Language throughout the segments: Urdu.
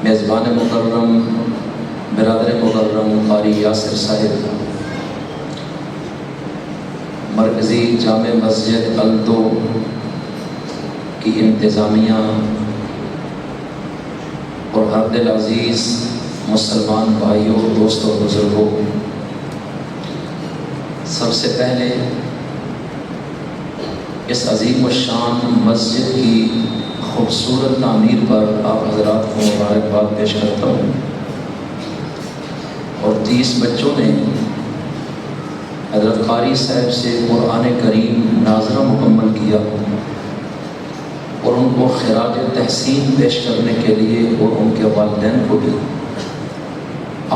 میزبان مکرم برادر مکرم قاری یاسر صاحب، مرکزی جامع مسجد الدو کی انتظامیہ اور ہر دل عزیز مسلمان بھائیوں، دوستوں، بزرگوں، سب سے پہلے اس عظیم الشان مسجد کی خوبصورت تعمیر پر آپ حضرات کو مبارکباد پیش کرتا ہوں۔ اور 30 بچوں نے حضرت قاری صاحب سے قرآن کریم ناظرہ مکمل کیا اور ان کو خراج تحسین پیش کرنے کے لیے اور ان کے والدین کو بھی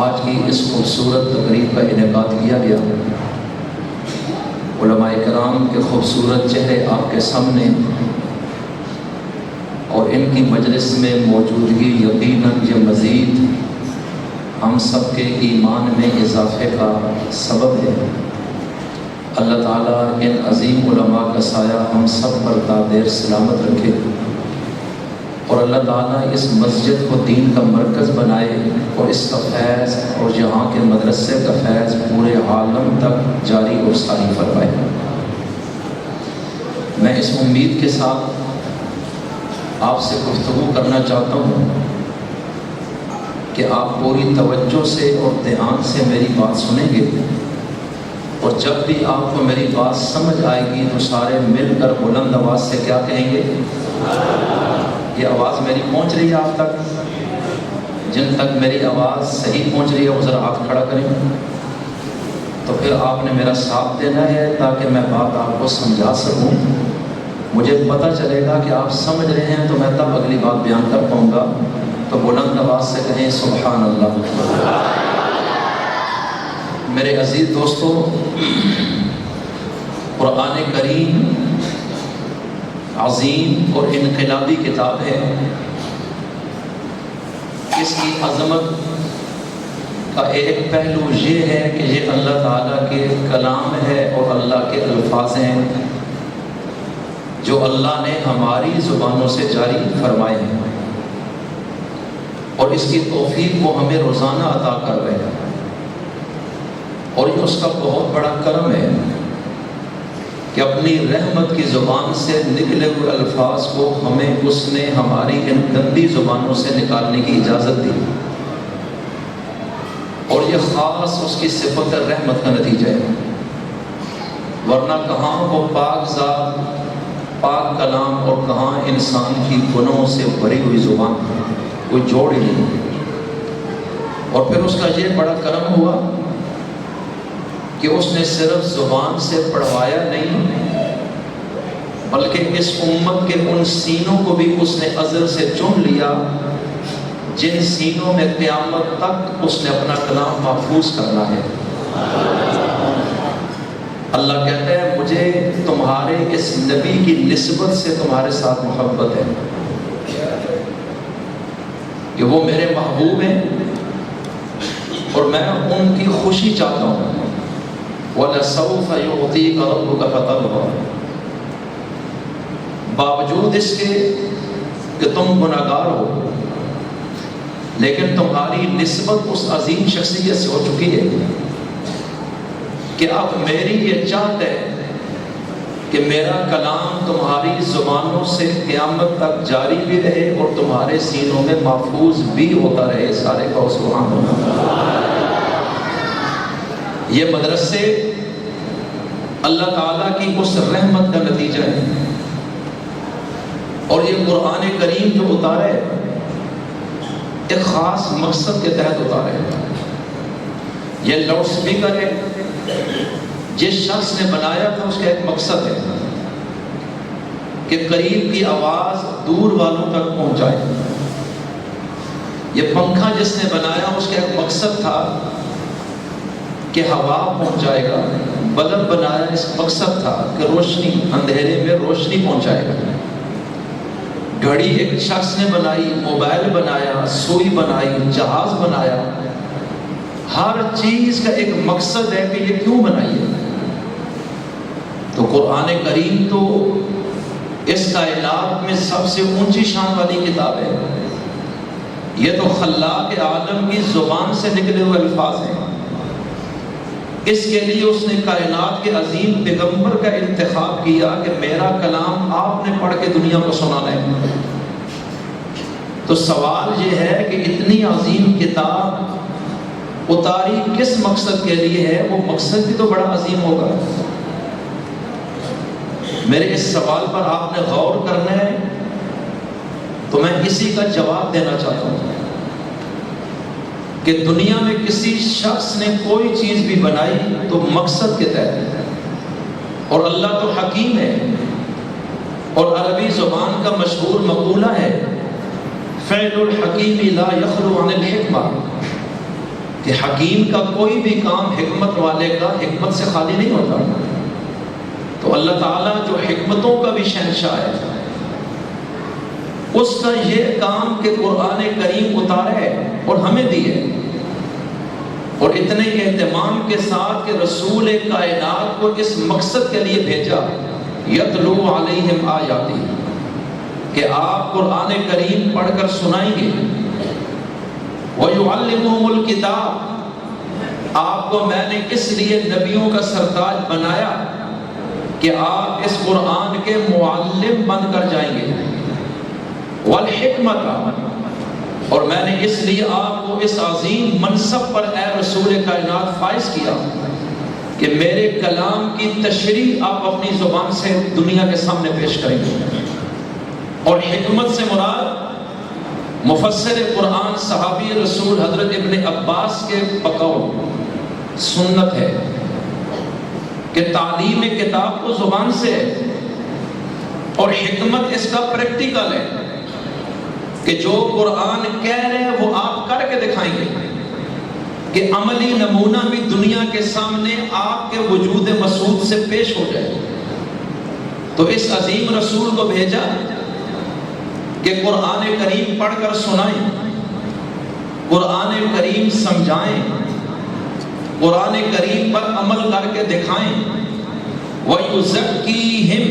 آج کی اس خوبصورت تقریب کا انعقاد کیا گیا۔ علماء کرام کے خوبصورت چہرے آپ کے سامنے اور ان کی مجلس میں موجودگی یقیناً یہ مزید ہم سب کے ایمان میں اضافے کا سبب ہے۔ اللہ تعالیٰ ان عظیم علماء کا سایہ ہم سب پر تا دیر سلامت رکھے اور اللہ تعالیٰ اس مسجد کو دین کا مرکز بنائے اور اس کا فیض اور یہاں کے مدرسے کا فیض پورے عالم تک جاری اور ساری فرمائے۔ میں اس امید کے ساتھ آپ سے گفتگو کرنا چاہتا ہوں کہ آپ پوری توجہ سے اور دھیان سے میری بات سنیں گے، اور جب بھی آپ کو میری بات سمجھ آئے گی تو سارے مل کر بلند آواز سے کیا کہیں گے؟ یہ آواز میری پہنچ رہی ہے آپ تک؟ جن تک میری آواز صحیح پہنچ رہی ہے وہ ذرا ہاتھ کھڑا کریں۔ تو پھر آپ نے میرا ساتھ دینا ہے تاکہ میں بات آپ کو سمجھا سکوں۔ مجھے پتہ چلے گا کہ آپ سمجھ رہے ہیں تو میں تب اگلی بات بیان کر پاؤں گا۔ تو بلند آواز سے کہیں سبحان اللہ۔ میرے عزیز دوستو، قرآن کریم عظیم اور انقلابی کتاب ہے۔ اس کی عظمت کا ایک پہلو یہ ہے کہ یہ اللہ تعالیٰ کے کلام ہے اور اللہ کے الفاظ ہیں جو اللہ نے ہماری زبانوں سے جاری فرمائے ہیں، اور اس کی توفیق وہ ہمیں روزانہ عطا کر رہے ہیں، اور یہ اس کا بہت بڑا کرم ہے کہ اپنی رحمت کی زبان سے نکلے ہوئے الفاظ کو ہمیں اس نے ہماری ان گندی زبانوں سے نکالنے کی اجازت دی، اور یہ خاص اس کی صفت رحمت کا نتیجہ ہے۔ ورنہ کہاں وہ پاک ذات، پاک کلام، اور کہاں انسان کی گناہوں سے بھری ہوئی زبان، کوئی جوڑ ہی نہیں۔ اور پھر اس کا یہ بڑا کرم ہوا کہ اس نے صرف زبان سے پڑھوایا نہیں، بلکہ اس امت کے ان سینوں کو بھی اس نے ازل سے چن لیا جن سینوں میں قیامت تک اس نے اپنا کلام محفوظ کرنا ہے۔ اللہ کہتا ہے مجھے تمہارے اس نبی کی نسبت سے تمہارے ساتھ محبت ہے کہ وہ میرے محبوب ہیں اور میں ان کی خوشی چاہتا ہوں۔ وَلَسَوْفَ يُعْطِيكَ رَبُّكَ فَتَرْضَىٰ، باوجود اس کے کہ تم گناہگار ہو، لیکن تمہاری نسبت اس عظیم شخصیت سے ہو چکی ہے کہ اب میری یہ چاہت ہے کہ میرا کلام تمہاری زبانوں سے قیامت تک جاری بھی رہے اور تمہارے سینوں میں محفوظ بھی ہوتا رہے۔ سارے کو سبحان اللہ۔ یہ مدرسے اللہ تعالیٰ کی اس رحمت کا نتیجہ ہے، اور یہ قرآن کریم جو اتارے ایک خاص مقصد کے تحت اتارے۔ یہ لاؤڈ سپیکر ہے، جس شخص نے بنایا تھا اس کا ایک مقصد ہے کہ قریب کی آواز دور والوں تک پہنچائے۔ یہ پنکھا جس نے بنایا اس کا ایک مقصد تھا کہ ہوا پہنچائے گا۔ بلب بنایا، اس مقصد تھا کہ روشنی، اندھیرے میں روشنی پہنچائے گا۔ گھڑی ایک شخص نے بنائی، موبائل بنایا، سوئی بنائی، جہاز بنایا۔ ہر چیز کا ایک مقصد ہے کہ یہ کیوں بنائی ہے۔ تو قرآن کریم تو اس کائنات میں سب سے اونچی شان والی کتاب ہے۔ یہ تو خلاق عالم کی زبان سے نکلے ہوئے الفاظ ہیں۔ اس کے لیے اس نے کائنات کے عظیم پیغمبر کا انتخاب کیا کہ میرا کلام آپ نے پڑھ کے دنیا کو سنانا ہے۔ تو سوال یہ ہے کہ اتنی عظیم کتاب اتاری کس مقصد کے لیے ہے؟ وہ مقصد بھی تو بڑا عظیم ہوگا۔ میرے اس سوال پر آپ نے غور کرنا ہے، تو میں اسی کا جواب دینا چاہتا ہوں کہ دنیا میں کسی شخص نے کوئی چیز بھی بنائی تو مقصد کے تحت، اور اللہ تو حکیم ہے، اور عربی زبان کا مشہور مقولہ ہے فعل الحکیم لا یخلو عن الحکمہ، کہ حکیم کا کوئی بھی کام حکمت والے کا حکمت سے خالی نہیں ہوتا۔ تو اللہ تعالیٰ جو حکمتوں کا بھی شہنشاہ ہے، اس کا یہ کام کہ قرآن کریم اتارا ہے اور ہمیں دی ہے، اور اتنے اہتمام کے ساتھ کہ رسول کائنات کو اس مقصد کے لیے بھیجا، یتلو علیہم آیاتی، کہ آپ قرآن کریم پڑھ کر سنائیں گے، وَيُعَلِّمُهُمُ الْكِتَابَ، آپ کو میں نے اس لیے نبیوں کا سرتاج بنایا کہ آپ اس قرآن کے معلم بن کر جائیں گے، والحکمت، اور میں نے اس لیے آپ کو اس عظیم منصب پر اے رسول کائنات فائز کیا کہ میرے کلام کی تشریح آپ اپنی زبان سے دنیا کے سامنے پیش کریں گے۔ اور حکمت سے مراد مفسر قرآن صحابی رسول حضرت ابن عباس کے بقول سنت ہے کہ تعلیم کتاب کو زبان سے ہے، اور حکمت اس کا پریکٹیکل ہے کہ جو قرآن کہہ رہے ہیں وہ آپ کر کے دکھائیں گے، کہ عملی نمونہ بھی دنیا کے سامنے آپ کے وجود مسعود سے پیش ہو جائے۔ تو اس عظیم رسول کو بھیجا کہ قرآن کریم پڑھ کر سنائیں، قرآن کریم سمجھائیں، قرآن کریم پر عمل کر کے دکھائیں، وَيُزَكِّيهِمْ،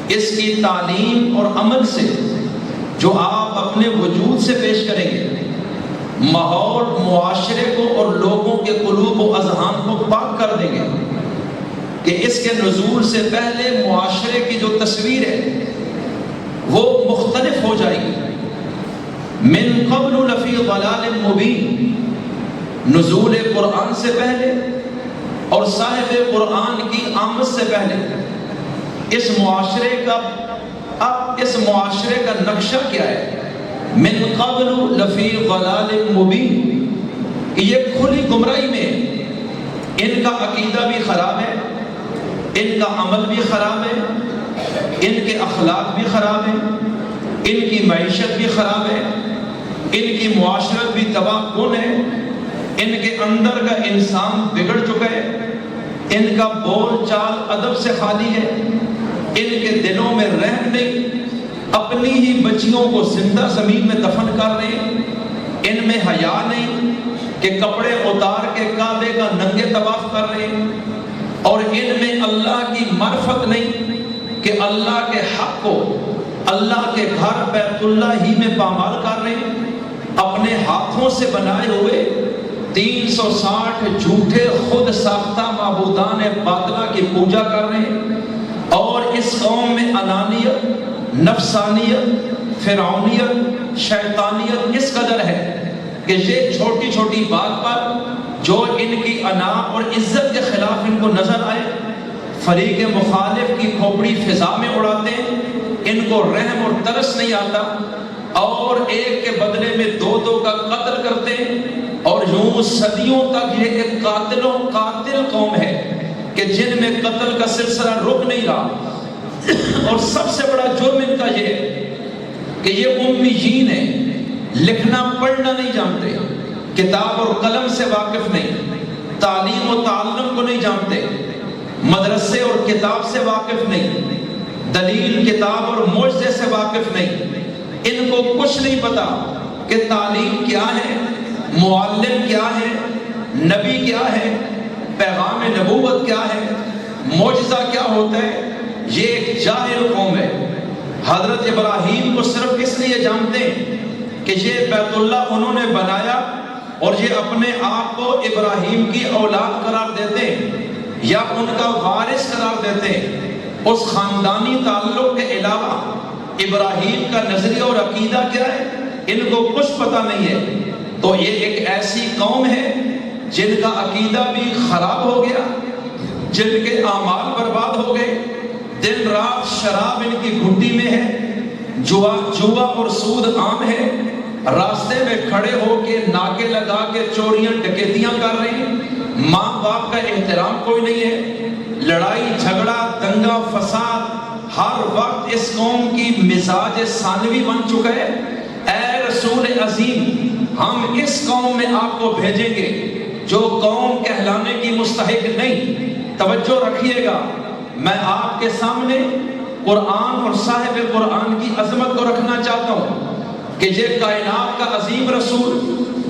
اس کی تعلیم اور عمل سے جو آپ اپنے وجود سے پیش کریں گے، ماحول معاشرے کو اور لوگوں کے قلوب و اذہان کو پاک کر دیں گے، کہ اس کے نزول سے پہلے معاشرے کی جو تصویر ہے وہ مختلف ہو جائے گی۔ من قبل لفی ضلال مبین، نزول قرآن سے پہلے اور صاحب قرآن کی آمد سے پہلے اس معاشرے کا نقشہ کیا ہے؟ من قبل لفی ضلال مبین، کہ یہ کھلی گمراہی میں، ان کا عقیدہ بھی خراب ہے، ان کا عمل بھی خراب ہے، ان کے اخلاق بھی خراب ہیں، ان کی معیشت بھی خراب ہے، ان کی معاشرت بھی تباہ کن ہے، ان کے اندر کا انسان بگڑ چکا ہے، ان کا بول چال ادب سے خالی ہے، ان کے دلوں میں رحم نہیں، اپنی ہی بچیوں کو زندہ زمین میں دفن کر رہے ہیں، ان میں حیا نہیں کہ کپڑے اتار کے کعبے کا ننگے طواف کر رہے ہیں، اور ان میں اللہ کی معرفت نہیں کہ اللہ کے حق کو اللہ کے گھر بیت اللہ ہی میں پامال کر رہے ہیں، اپنے ہاتھوں سے بنائے ہوئے 360 جھوٹے خود ساختہ معبودان باطلہ کی پوجا کر رہے ہیں، اور اس قوم میں انانیت، نفسانیت، فرعونیت، شیطانیت اس قدر ہے کہ یہ چھوٹی چھوٹی بات پر جو ان کی انا اور عزت کے خلاف ان کو نظر آئے، فریق مخالف کی کھوپڑی فضا میں اڑاتے ہیں، ان کو رحم اور ترس نہیں آتا، اور ایک کے بدلے میں دو کا قتل کرتے ہیں، اور یوں صدیوں تک یہ ایک قاتل قوم ہے کہ جن میں قتل کا سلسلہ رک نہیں رہا۔ اور سب سے بڑا جرم ان کا یہ ہے کہ یہ امیین ہیں، لکھنا پڑھنا نہیں جانتے، کتاب اور قلم سے واقف نہیں، تعلیم و تعلم کو نہیں جانتے، مدرسے اور کتاب سے واقف نہیں، دلیل کتاب اور معجزے سے واقف نہیں، ان کو کچھ نہیں پتا کہ تعلیم کیا ہے، معلم کیا ہے، نبی کیا ہے، پیغام نبوت کیا ہے، معجزہ کیا ہوتا ہے۔ یہ ایک جاہل قوم ہے۔ حضرت ابراہیم کو صرف اس لیے جانتے ہیں کہ یہ بیت اللہ انہوں نے بنایا اور یہ اپنے آپ کو ابراہیم کی اولاد قرار دیتے یا ان کا وارث قرار دیتے، اس خاندانی تعلق کے علاوہ ابراہیم کا نظریہ اور عقیدہ کیا ہے ان کو کچھ پتہ نہیں ہے، تو یہ ایک ایسی قوم ہے جن کا عقیدہ بھی خراب ہو گیا، جن کے اعمال برباد ہو گئے، دن رات شراب ان کی گھٹی میں ہے، جوا اور سود عام ہے، راستے میں کھڑے ہو کے ناکے لگا کے چوریاں ڈکیتیاں کر رہے ہیں، ماں باپ کا احترام کوئی نہیں ہے، لڑائی جھگڑا دنگا فساد ہر وقت اس قوم کی مزاج ثانوی بن چکا ہے۔ اے رسول عظیم، ہم اس قوم میں آپ کو بھیجیں گے جو قوم کہلانے کی مستحق نہیں۔ توجہ رکھیے گا، میں آپ کے سامنے قرآن اور صاحب قرآن کی عظمت کو رکھنا چاہتا ہوں کہ یہ کائنات کا عظیم رسول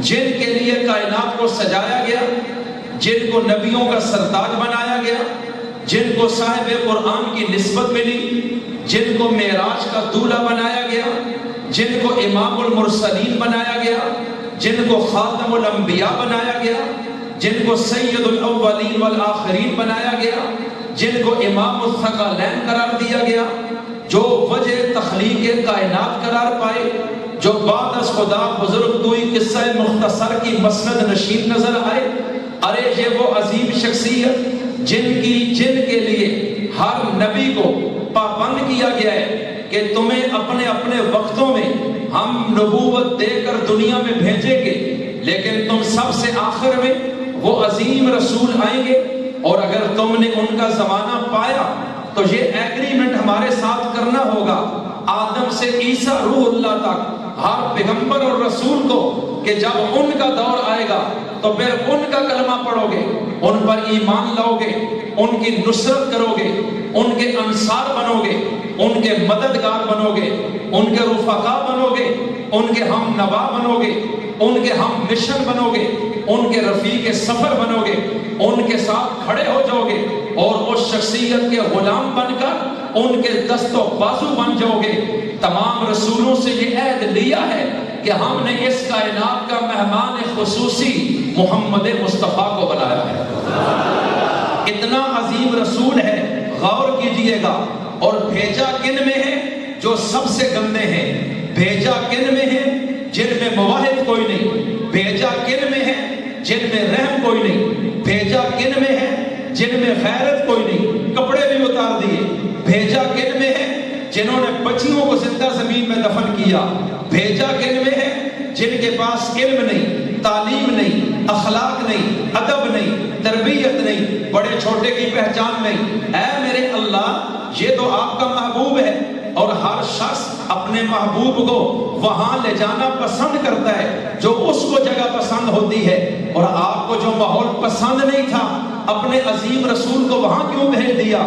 جن کے لیے کائنات کو سجایا گیا، جن کو نبیوں کا سرتاج بنایا گیا، جن کو صاحب قرآن کی نسبت ملی، جن کو معراج کا دولہ بنایا گیا، جن کو امام المرسلین بنایا گیا، جن کو خاتم الانبیاء بنایا گیا، جن کو سید الاولین والآخرین بنایا گیا، جن کو امام الثقلین قرار دیا گیا، جو وجہ تخلیق کائنات قرار پائے، جو بعد از خدا بزرگ توئی قصہ مختصر کی مسند نشین نظر آئے۔ ارے یہ وہ عظیم شخصیت جن کے لیے ہر نبی کو پابند کیا گیا ہے کہ تمہیں اپنے اپنے وقتوں میں ہم نبوت دے کر دنیا میں بھیجیں گے، لیکن تم سب سے آخر میں وہ عظیم رسول آئیں گے، اور اگر تم نے ان کا زمانہ پایا تو یہ ایگریمنٹ ہمارے ساتھ کرنا ہوگا، آدم سے عیسیٰ روح اللہ تک ہر پیغمبر اور رسول کو، کہ جب ان کا دور آئے گا تو پھر ان کا کلمہ پڑھو گے، ان پر ایمان لاؤ گے، ان کی نصرت کرو گے، ان کے انصار بنو گے، ان کے مددگار بنو گے، ان کے رفقا بنو گے، ان کے ہم نوا بنو گے، ان کے ہم مشن بنو گے، ان کے رفیق سفر بنو گے، ان کے ساتھ کھڑے ہو جاؤ گے، اور اس شخصیت کے غلام بن کر ان کے دست و بازو بن جاؤ گے۔ تمام رسولوں سے یہ عہد لیا ہے کہ ہم نے اس کائنات کا مہمان خصوصی محمد مصطفیٰ کو بنایا ہے۔ اتنا عظیم رسول ہے، غور کیجئے گا۔ اور بھیجا کن میں ہے؟ جو سب سے گندے ہیں۔ بھیجا کن میں ہے؟ جن میں مواہد کوئی نہیں۔ بھیجا کن میں ہے؟ جن میں رحم کوئی نہیں۔ بھیجا کن میں ہے؟ جن میں غیرت کوئی نہیں، کپڑے بھی اتار دیے۔ بھیجا کن میں ہے؟ جنہوں نے بچیوں کو زندہ زمین میں دفن کیا۔ بھیجا کن میں ہے؟ جن کے پاس علم نہیں، تعلیم نہیں، اخلاق نہیں، ادب نہیں، تربیت نہیں، بڑے چھوٹے کی پہچان نہیں۔ اے میرے اللہ، یہ تو آپ کا محبوب ہے، اور ہر شخص اپنے محبوب کو وہاں لے جانا پسند کرتا ہے جو اس کو جگہ پسند ہوتی ہے، اور آپ کو جو ماحول پسند نہیں تھا اپنے عظیم رسول کو وہاں کیوں بھیج دیا؟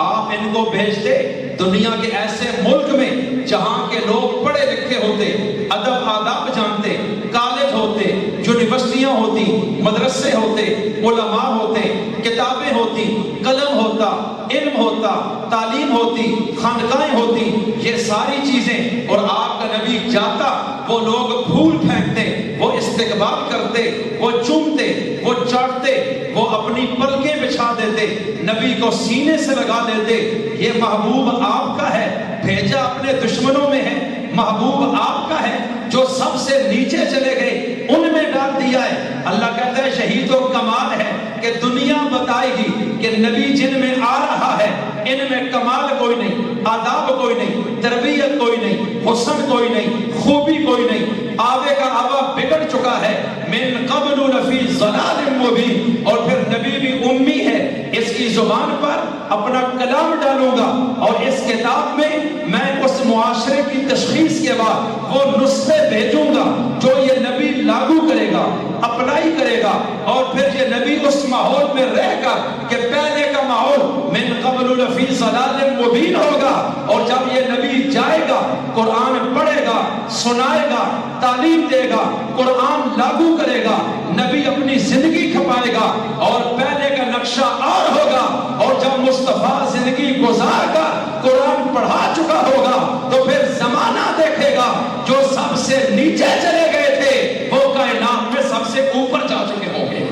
آپ ان کو بھیجتے دنیا کے ایسے ملک میں جہاں کے لوگ پڑھے لکھے ہوتے، ادب آداب جانتے، کالج ہوتے، یونیورسٹیاں ہوتی، مدرسے ہوتے، علماء ہوتے، کتابیں ہوتی، قلم ہوتا، علم ہوتا، تعلیم ہوتی، خانقاہیں ہوتی، یہ ساری چیزیں، اور آپ کا نبی جاتا، وہ لوگ پھول پھینکتے، وہ استقبال کرتے، وہ چومتے، وہ چاٹتے، وہ اپنی پلکیں بچھا دیتے، نبی کو سینے سے لگا دیتے۔ یہ محبوب آپ کا ہے، بھیجا اپنے دشمنوں میں ہے، محبوب آپ کا ہے جو سب سے نیچے چلے گئے ان میں ڈال دیا ہے۔ اللہ کہتا ہے شہید و کمال ہے کہ دنیا بتائے گی کہ نبی جن میں آ رہا ہے ان میں کمال کوئی نہیں، آداب کوئی نہیں، تربیت کوئی نہیں، حسن کوئی نہیں، خوبی کوئی نہیں، آگے کا آبا بگڑ چکا ہے۔ من قبل لفی ضلال مبین، اور پھر نبی بھی امی ہے، اس کی زبان پر اپنا کلام ڈالوں گا، اور اس کتاب میں میں اس معاشرے کی تشخیص کے بعد وہ نسخے بھیجوں گا جو یہ نبی لاگو کرے گا، اپلائی کرے گا، اور پھر یہ نبی اس ماحول میں رہ کر کہ پہلے کا ماحول من قبل لفی ضلال مبین ہوگا، اور جب یہ نبی جائے گا قرآن پڑھے گا، سنائے گا، تعلیم دے گا، قرآن لاگو کرے گا، نبی اپنی زندگی کھپائے گا، اور پہلے کا نقشہ اور ہوگا، اور جب مصطفیٰ زندگی گزار کر قرآن پڑھا چکا ہوگا تو پھر زمانہ دیکھے گا جو سب سے نیچے چلے گئے تھے وہ کائنات میں سب سے اوپر جا چکے ہوں گے.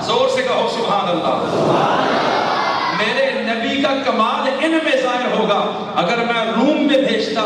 زور سے کہو سبحان اللہ. میرے نبی کا کمال ان میں ظاہر ہوگا. اگر میں روم میں بھیجتا,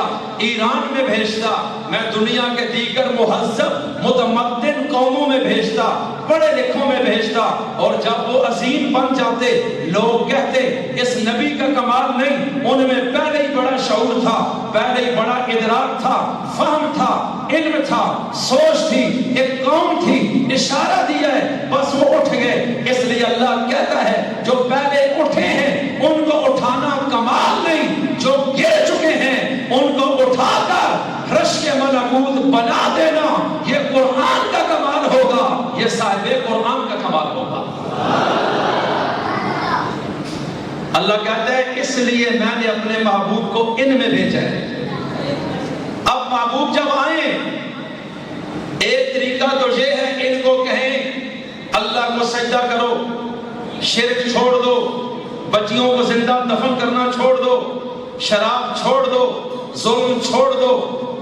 ایران میں بھیجتا, میں دنیا کے دیگر مہذب متمدن قوموں میں بھیجتا, پڑھے لکھوں میں بھیجتا, اور جب وہ عظیم بن جاتے لوگ کہتے اس نبی کا کمال نہیں, ان میں پہلے ہی بڑا شعور تھا, پہلے ہی بڑا ادراک تھا, فہم تھا, علم تھا, سوچ تھی, ایک قوم تھی, اشارہ دیا ہے, بس وہ اٹھ گئے. اس لیے اللہ کہتا ہے جو پہلے اٹھے ہیں ان کو اٹھانا کمال نہیں, جو گر چکے ہیں ان کو اٹھا کر رشک ملکوت بنا دینا یہ قرآن کا کمال ہوگا, یہ صاحب قرآن کا کمال ہوگا. اللہ کہتا ہے اس لیے میں نے اپنے محبوب کو ان میں بھیجا ہے. اب محبوب جب آئیں, ایک طریقہ تو یہ ہے ان کو کہیں اللہ کو سجدہ کرو, شرک چھوڑ دو, بچیوں کو زندہ دفن کرنا چھوڑ دو, شراب چھوڑ دو, ظلم چھوڑ دو,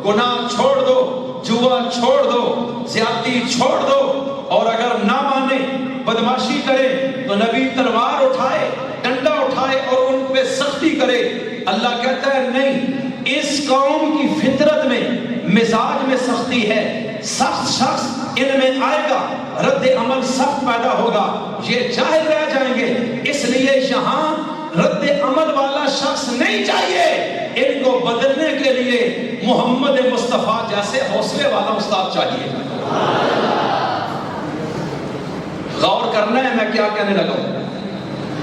گناہ چھوڑ دو, جوا چھوڑ دو, زیادتی چھوڑ دو, اور اگر نہ مانے بدماشی کرے تو نبی تلوار اٹھائے, ڈنڈا اٹھائے اور ان پہ سختی کرے. اللہ کہتا ہے نہیں, اس قوم کی فطرت میں مزاج میں سختی ہے, سخت شخص ان میں آئے گا, رد عمل سخت پیدا ہوگا, یہ جاہل رہ جائیں گے. اس لیے یہاں رد عمل والا شخص نہیں چاہیے, ان کو بدلنے کے لیے محمد مصطفیٰ جیسے حوصلے والا استاد چاہیے. غور کرنا ہے میں کیا کہنے لگا ہوں.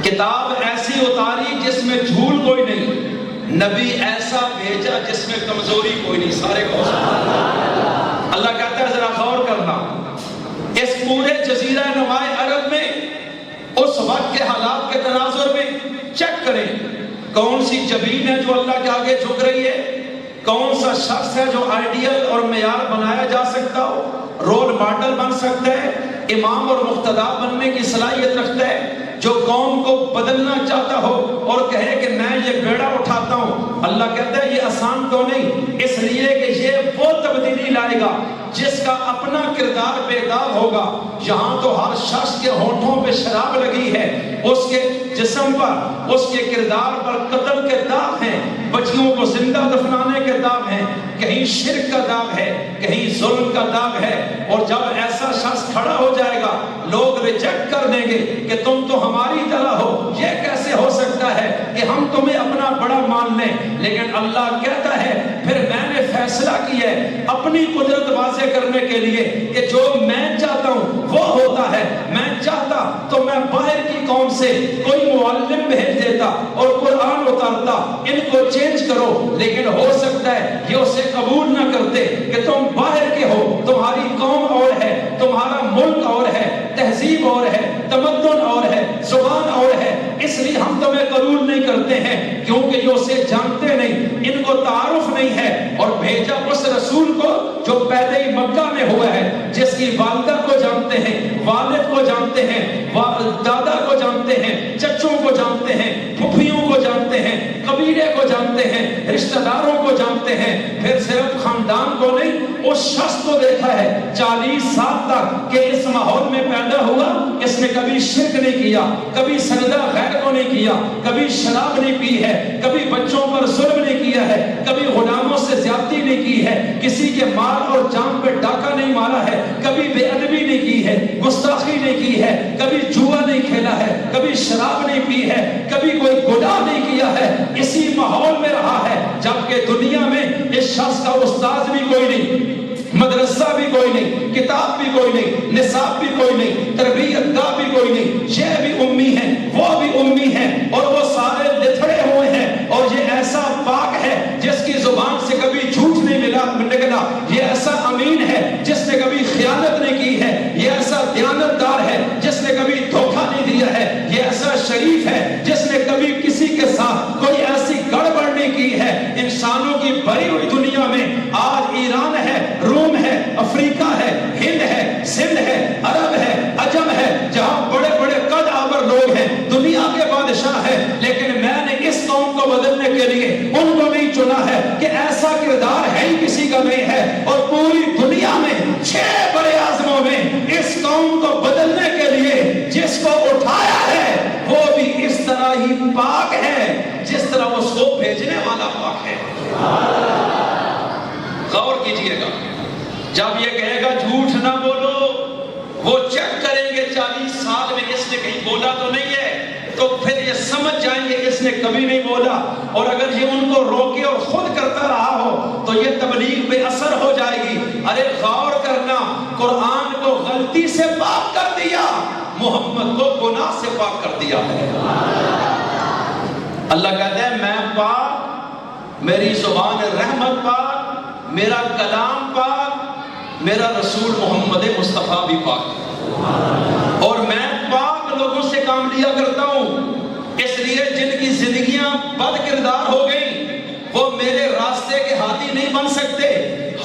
کتاب ایسی اتاری جس میں جھول کوئی نہیں, نبی ایسا بھیجا جس میں کمزوری کوئی نہیں. سارے کو اللہ کہتا ہے ذرا غور کرنا, اس پورے جزیرہ نمائے عرب میں اس وقت کے حالات کے تناظر میں چیک کریں کون سی جبین ہے جو اللہ کے آگے جھک رہی ہے, کون سا شخص ہے جو آئیڈیل اور معیار بنایا جا سکتا ہو, رول ماڈل بن سکتا ہے, امام اور مقتدا بننے کی صلاحیت رکھتا ہے, جو قوم کو بدلنا چاہتا ہو اور کہے کہ میں یہ بیڑا اٹھاتا ہوں. اللہ کہتا ہے یہ آسان تو نہیں, اس لیے کہ یہ وہ تبدیلی لائے گا جس کا اپنا کردار بیدار ہوگا. یہاں تو ہر شخص کے ہونٹوں پہ شراب لگی ہے, اس کے جسم پر, اس کے کردار پر قتل کے داغ ہیں, بچیوں کو زندہ دفنانے کے داغ ہیں, کہیں شرک کا داغ ہے, کہیں ظلم کا داغ ہے. اور جب ایسا شخص کھڑا ہو جائے گا لوگ ریجیکٹ کر دیں گے کہ تم تو ہماری طرح ہو, یہ کیسے ہو سکتا ہے کہ ہم تمہیں اپنا بڑا مان لیں. لیکن اللہ کہتا ہے پھر میں نے فیصلہ کیا ہے اپنی قدرت واضح کرنے کے لیے کہ جو میں چاہتا ہوں وہ ہوتا ہے. میں چاہتا تو میں باہر کی قوم سے کوئی معلم بھیج دیتا اور قرآن اتارتا, ان کو چینج کرو, لیکن ہو سکتا ہے یہ اسے قبول نہ کرتے کہ تم باہر کے ہو, تمہاری قوم اور ہے, تمہارا ملک اور ہے, تہذیب اور ہے, تمدن اور ہے, زبان اور ہے, اس لیے ہم تمہیں قبول نہیں کرتے ہیں کیونکہ یہ اسے جانتے نہیں, ان کو تعارف نہیں ہے. اور بھیجا اس رسول کو جو پیدا ہی مکہ میں ہوا ہے, جس کی والدہ کو جانتے ہیں, والد کو جانتے ہیں, دادا کو جانتے ہیں, چچوں کو جانتے ہیں, پھپھیوں کو جانتے ہیں, قبیلے کو جانتے ہیں, رشتہ داروں کو جانتے ہیں, پھر صرف خاندان کو نہیں, اس شخص کو دیکھا ہے 40 سال تک کہ اس ماحول میں پیدا ہوا, اس نے کبھی شرک نہیں کیا, کبھی سجدہ غیر کو نہیں کیا, کبھی شراب نہیں پی ہے, کبھی بچوں پر ظلم نہیں کیا ہے, کبھی غلاموں سے زیادتی نہیں کی ہے, کسی کے مال اور جان پہ ڈاکہ نہیں مارا ہے, کبھی بے ادبی نہیں کی ہے, گستاخی نہیں کی ہے, کبھی جوا نہیں کھیلا ہے, کبھی شراب نہیں پی ہے, کبھی کوئی گناہ نہیں کیا ہے. اسی ماحول میں رہا ہے جبکہ دنیا میں اس شخص کا استاد بھی کوئی نہیں, مدرسہ بھی کوئی نہیں, کتاب بھی کوئی نہیں, نصاب بھی کوئی نہیں, تربیت گاہ بھی کوئی نہیں. یہ بھی امی ہیں, وہ بھی امی ہیں, اور وہ سارے لتھڑے ہوئے ہیں. اور یہ ایسا پاک ہے جس کی زبان سے کبھی جھوٹ نہیں نکلا, یہ ایسا امین ہے جس نے کبھی خیانت نہیں کی ہے, یہ ایسا دیانت دار ہے جس نے کبھی دھوکہ نہیں دیا ہے, یہ ایسا شریف ہے جس نے کبھی کسی کے ساتھ کوئی ایسی گڑبڑ نہیں کی ہے. انسانوں کی بھری ہوئی دنیا میں آج ایران ہے, روم ہے, افریقہ ہے, ہند ہے, سندھ ہے, عرب ہے, عجم ہے, جہاں بڑے بڑے قد آور لوگ ہیں, دنیا کے بادشاہ ہیں, لیکن میں نے اس قوم کو بدلنے کے لیے ان کو نہیں چنا ہے کہ ایسا کردار ہے ہی کسی کا نہیں ہے. ہی پاک ہے جس طرح وہ اس کو بھیجنے والا پاک ہے۔ غور کیجئے گا، جب یہ کہے گا جھوٹ نہ بولو، وہ چیک کریں گے 40 سال میں اس نے کہیں بولا تو نہیں ہے، تو پھر یہ سمجھ جائیں گے اس نے کبھی نہیں بولا۔ اور اگر یہ ان کو روکے اور خود کرتا رہا ہو تو یہ تبلیغ بے اثر ہو جائے گی۔ ارے غور کرنا، قرآن کو غلطی سے پاک کر دیا، محمد کو گناہ سے پاک کر دیا ہے۔ اللہ کہتا ہے میں پاک، میری زبان رحمت پاک، میرا کلام پاک، میرا رسول محمد مصطفیٰ بھی پاک، اور میں پاک لوگوں سے کام لیا کرتا ہوں۔ اس لیے جن کی زندگیاں بد کردار ہو گئیں وہ میرے راستے کے ہاتھی نہیں بن سکتے۔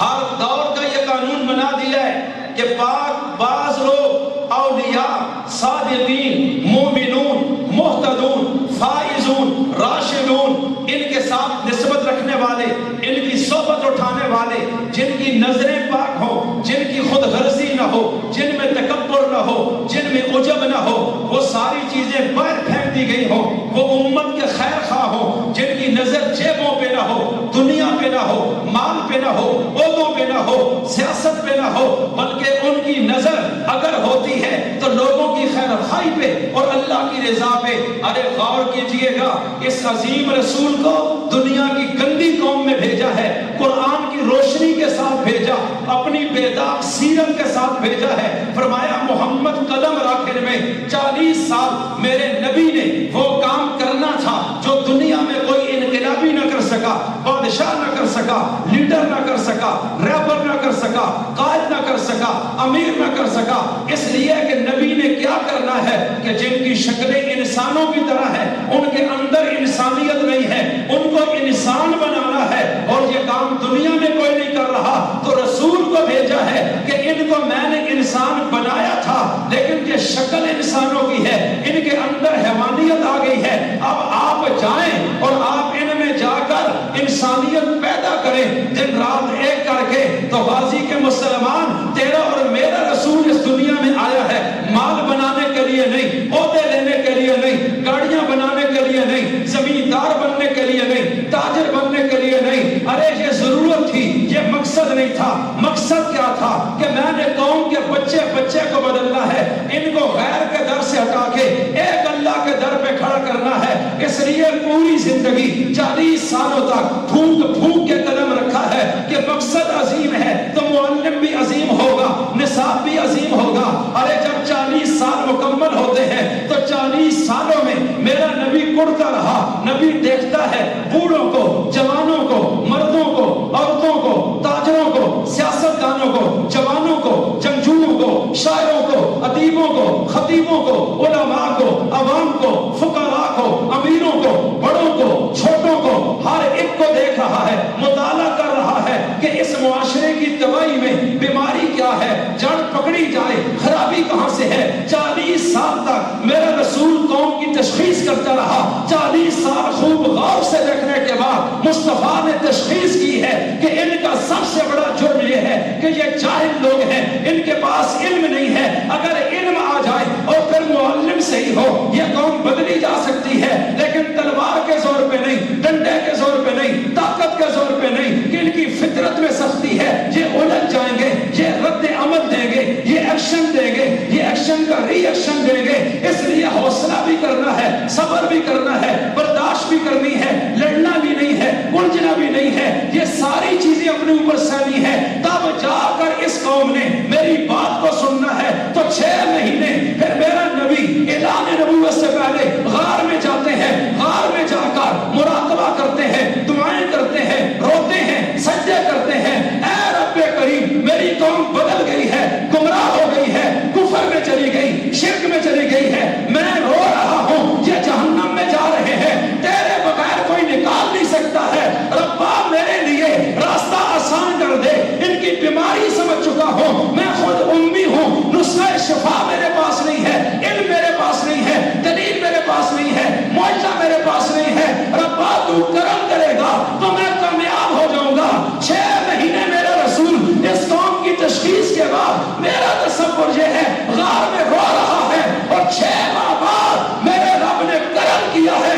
ہر دور کا یہ قانون بنا دیا ہے کہ پاک باز لوگ، اولیاء، صادقین، مومنون، محتدون، فائزون، راشدون، ان کے ساتھ نسبت رکھنے والے، ان کی صحبت اٹھانے والے، جن کی نظریں پاک ہوں، جن کی خود غرضی نہ ہو، جن میں تکبر نہ ہو، جن میں عجب نہ ہو، وہ ساری چیزیں باہر پھینک دی گئی ہوں، وہ امت کے خیر خواہ ہوں، جن کی نظر جیبوں پہ نہ ہو، دنیا پہ نہ ہو، مال پہ نہ ہو، عہدوں پہ نہ ہو، سیاست پہ نہ ہو، بلکہ ان کی نظر اگر ہوتی ہے تو لوگوں کی خیر خواہی پہ اور اللہ کی رضا پہ۔ ارے غور کیجئے گا، اس عظیم رسول کو دنیا کی گندی قوم میں بھیجا ہے، قرآن کی روشنی کے ساتھ بھیجا، اپنی بیداغ سیرت کے ساتھ بھیجا ہے۔ فرمایا محمد قدم راکھن میں 40 سال میرے نبی نے وہ کام کرنا تھا جو دنیا میں کوئی انقلابی نہ کر سکا، بادشاہ نہ کر سکا، لیڈر نہ کر سکا، رہبر نہ کر سکا، قائد نہ کر سکا، امیر نہ کر سکا۔ اس لیے کہ نبی نے کیا کرنا ہے کہ جن کی شکلیں انسانوں کی طرح ہے، ان کے اندر انسانیت نہیں ہے، ان کو انسان بنانا ہے، اور یہ کام دنیا میں کوئی نہیں کر رہا تو رسول کو بھیجا ہے کہ ان کو میں نے انسان بنایا تھا لیکن یہ شکل انسانوں کی ہے، ان کے اندر حیوانیت آ گئی ہے، اب آپ جائیں اور آپ ان میں جا کر انسانیت پیدا کریں دن رات ایک کر کے۔ تو غازی کے مسلمان، تیرا اور میرا رسول اس دنیا میں آیا ہے مال بنانے کے لیے نہیں، عہدے لینے کے لیے نہیں، گاڑیاں بنانے کے لیے نہیں، زمیندار بننے کے لیے نہیں، تاجر بننے کے لیے نہیں۔ ارے یہ ضرورت تھی، یہ مقصد نہیں تھا۔ مقصد کیا تھا کہ میں نے قوم کے بچے بچے کو بدلنا ہے، ان کو غیر کے در سے ہٹا کے ایک اللہ کے در پہ کھڑا کرنا ہے۔ اس لیے پوری زندگی 40 سالوں تک پھونک پھونک کے قدم رکھا ہے کہ مقصد عظیم ہے تو معلم بھی عظیم ہوگا، نصاب بھی عظیم ہوگا۔ ارے جب 40 سال مکمل ہوتے ہیں تو 40 سالوں میں میرا نبی کڑتا رہا، نبی دیکھتا ہے بوڑھوں کو، جوانوں کو، مردوں کو، عورتوں کو، تاجروں کو، سیاستدانوں کو، جوانوں کو، جنگجوؤں کو، شاعروں کو، ادیبوں کو، خطیبوں کو، علماء کو، عوام کو، فقراء کو، امیروں کو، بڑوں کو، چھوٹوں کو، ہر ایک کو دیکھ رہا ہے، مطالعہ کر رہا ہے کہ اس معاشرے کی تباہی میں بیماری کیا ہے، جڑ پکڑی جائے، خرابی کہاں سے ہے۔ 40 سال تک میرا رسول قوم کی تشخیص کرتا رہا۔ 40 سال خوب غور سے دیکھنے کے بعد مصطفیٰ نے تشخیص کی ہے کہ ان کا سب سے بڑا جرم یہ ہے کہ یہ جاہل لوگ ہیں، ان کے پاس علم نہیں ہے۔ اگر علم آ جائے اور پھر معلم صحیح ہو، یہ قوم بدلی جا سکتی ہے، لیکن تلوار کے زور پہ نہیں، ڈنڈے کے زور پہ نہیں، طاقت کے زور پہ نہیں، کہ ان کی فطرت میں سختی ہے، یہ الجھ جائیں گے، یہ رد عمل دیں گے، یہ ایکشن دیں گے، یہ ایکشن کا ری ایکشن دیں گے۔ اس لیے حوصلہ بھی کرنا ہے، صبر بھی کرنا ہے، برداشت بھی کرنی ہے، لڑنا بھی نہیں ہے، الجھنا بھی نہیں ہے، یہ ساری چیزیں اپنے اوپر سہنی ہے۔ تب جا کر اس قوم نے میری بات کو سننا ہے۔ تو 6 مہینے پھر میرا نبی اعلان نبوت سے پہلے غار میں جاتے ہیں، غار میں جا کر مراقبہ کرتے ہیں، دعائیں کرتے ہیں، روتے ہیں، سجدے کرتے ہیں۔ اے رب کریم، میری قوم بدل گئی ہے، گمراہ ہو گئی ہے، کفر میں چلی گئی، شرک میں چلی گئی ہے، میں رو رہا ہوں، یہ جہنم میں جا رہے ہیں، تیرے بغیر کوئی نکال نہیں سکتا ہے۔ ربا میرے لیے راستہ آسان کر دے، ان کی بیماری سمجھ چکا ہوں، میں خود امی ہوں، نسخہ شفا میرے پاس نہیں ہے، علم میرے پاس نہیں ہے، دلیل میرے پاس نہیں ہے، معجزہ میرے پاس نہیں ہے۔ ربا تو کرم کرے گا تو میں کامیاب ہو جاؤں گا۔ 6 مہینے میرا رسول اس قوم کی تشخیص کے بعد میرا تصور یہ ہے غار میں رو رہا ہے، اور 6 ماہ بعد میرے رب نے کرم کیا ہے،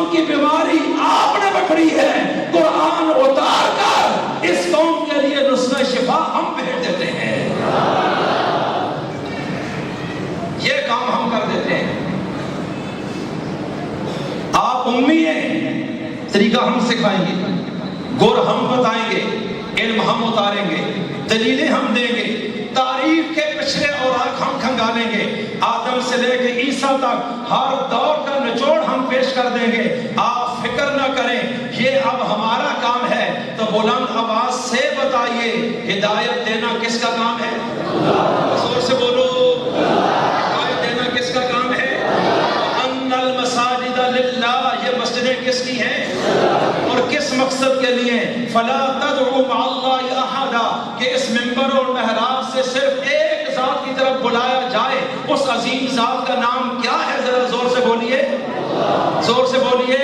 قوم کی بیماری آپ نے پکڑی ہے، قرآن اتار کر اس قوم کے لیے نسخہ شفا ہم بھیج دیتے ہیں، یہ کام ہم کر دیتے ہیں۔ آپ امی ہیں، طریقہ ہم سکھائیں گے، گر ہم بتائیں گے، علم ہم اتاریں گے، دلیلیں ہم دیں گے، تاریخ کے پچھلے اوراق ہم کھنگالیں گے، آدم سے لے کے عیسیٰ تک ہر دور کا نچوڑ ہم پیش کر دیں گے۔ آپ فکر نہ کریں، یہ اب ہمارا کام ہے۔ تو بلند آواز سے بتائیے، ہدایت دینا کس کا کام ہے؟ زور سے بولو، ہدایت دینا کس کا کام ہے؟ ان المساجد للہ، یہ مسجدیں کس کی ہیں اور کس مقصد کے لیے؟ فلا تدعوا مع اللہ احدا، کہ اس منبر اور محراب سے صرف ایک ذات کی طرف بلایا جائے، اس عظیم ذات کا نام کیا ہے؟ ذرا زور سے بولیے، زور سے بولیے،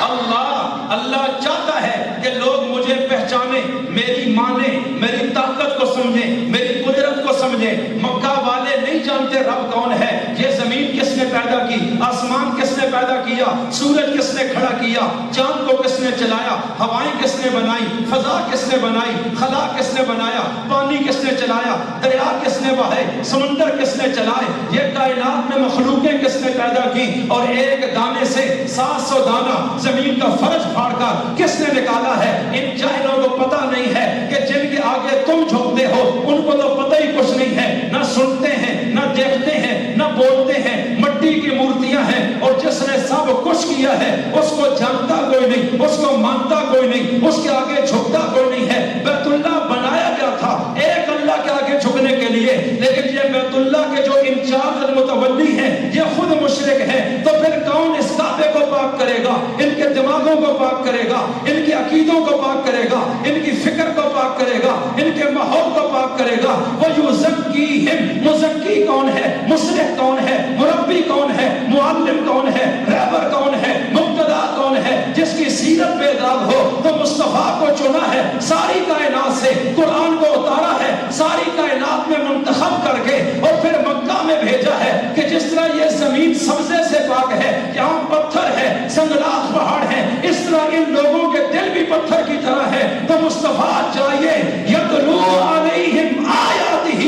اللہ۔ اللہ چاہتا ہے کہ لوگ مجھے پہچانیں، میری مانیں، میری طاقت کو سمجھیں، میری قدرت کو سمجھیں۔ مکہ والے نہیں جانتے رب کون ہے، یہ زمین کس نے پیدا کی، آسمان کس نے پیدا کیا، سورج کس نے کھڑا کیا، چاند کو کس نے چلایا، ہوائیں کس نے بنائی، فضا کس نے بنائی، خلا کس نے بنایا، پانی کس نے چلایا، دریا کس نے بہائے، سمندر کس نے چلائے، یہ کائنات میں مخلوقیں کس نے پیدا کی، اور ایک دانے سے 700 دانہ زمین کا فرج پھاڑ کر کس نے نکالا ہے۔ ان جاہلوں کو پتہ نہیں ہے کہ جن کے آگے تم جھکتے ہو ان کو تو پتہ ہی کچھ نہیں ہے، نہ سنتے ہیں، نہ دیکھتے ہیں، نہ بولتے ہیں، مٹی کی مورتیاں ہیں، اور جس نے سب کچھ کیا ہے اس کو جانتا کوئی نہیں، اس کو مانتا کوئی نہیں، اس کے آگے جھکتا کوئی نہیں ہے۔ بیت اللہ بنایا گیا تھا ایک اللہ کے آگے جھکنے کے لیے، لیکن یہ بیت اللہ کے جو انچارج المتولی ہیں یہ خود مشرک ہیں، تو پھر کون اس کعبے کو پاک کرے گا؟ ان کے دماغوں کو پاک کرے گا، ان کے عقیدوں کو پاک کرے گا، ان کی فکر کو پاک کرے گا، ان کے ماحول کو پاک کرے گا۔ وَيُزَكِّيهِمْ، مزکی کون ہے، مصلح کون ہے، مربی کون ہے، معلم کون ہے، رہبر کون ہے، مقتدا کون ہے؟ جس کی سیرت پہ داغ ہو تو مصطفیٰ کو چنا ہے، ساری کائنات سے قرآن کو اتارا ہے، ساری کائنات میں منتخب کر کے اور پھر مکہ میں بھیجا ہے کہ جس طرح یہ زمین سبزے سے پاک ہے، یہاں پتھر ہے، سنگلاخ پہاڑ ہے، اس طرح ان لوگوں کے دل بھی پتھر کی طرح ہے۔ تو مصطفیٰ چاہیے یتلو علیہم آیاتہ،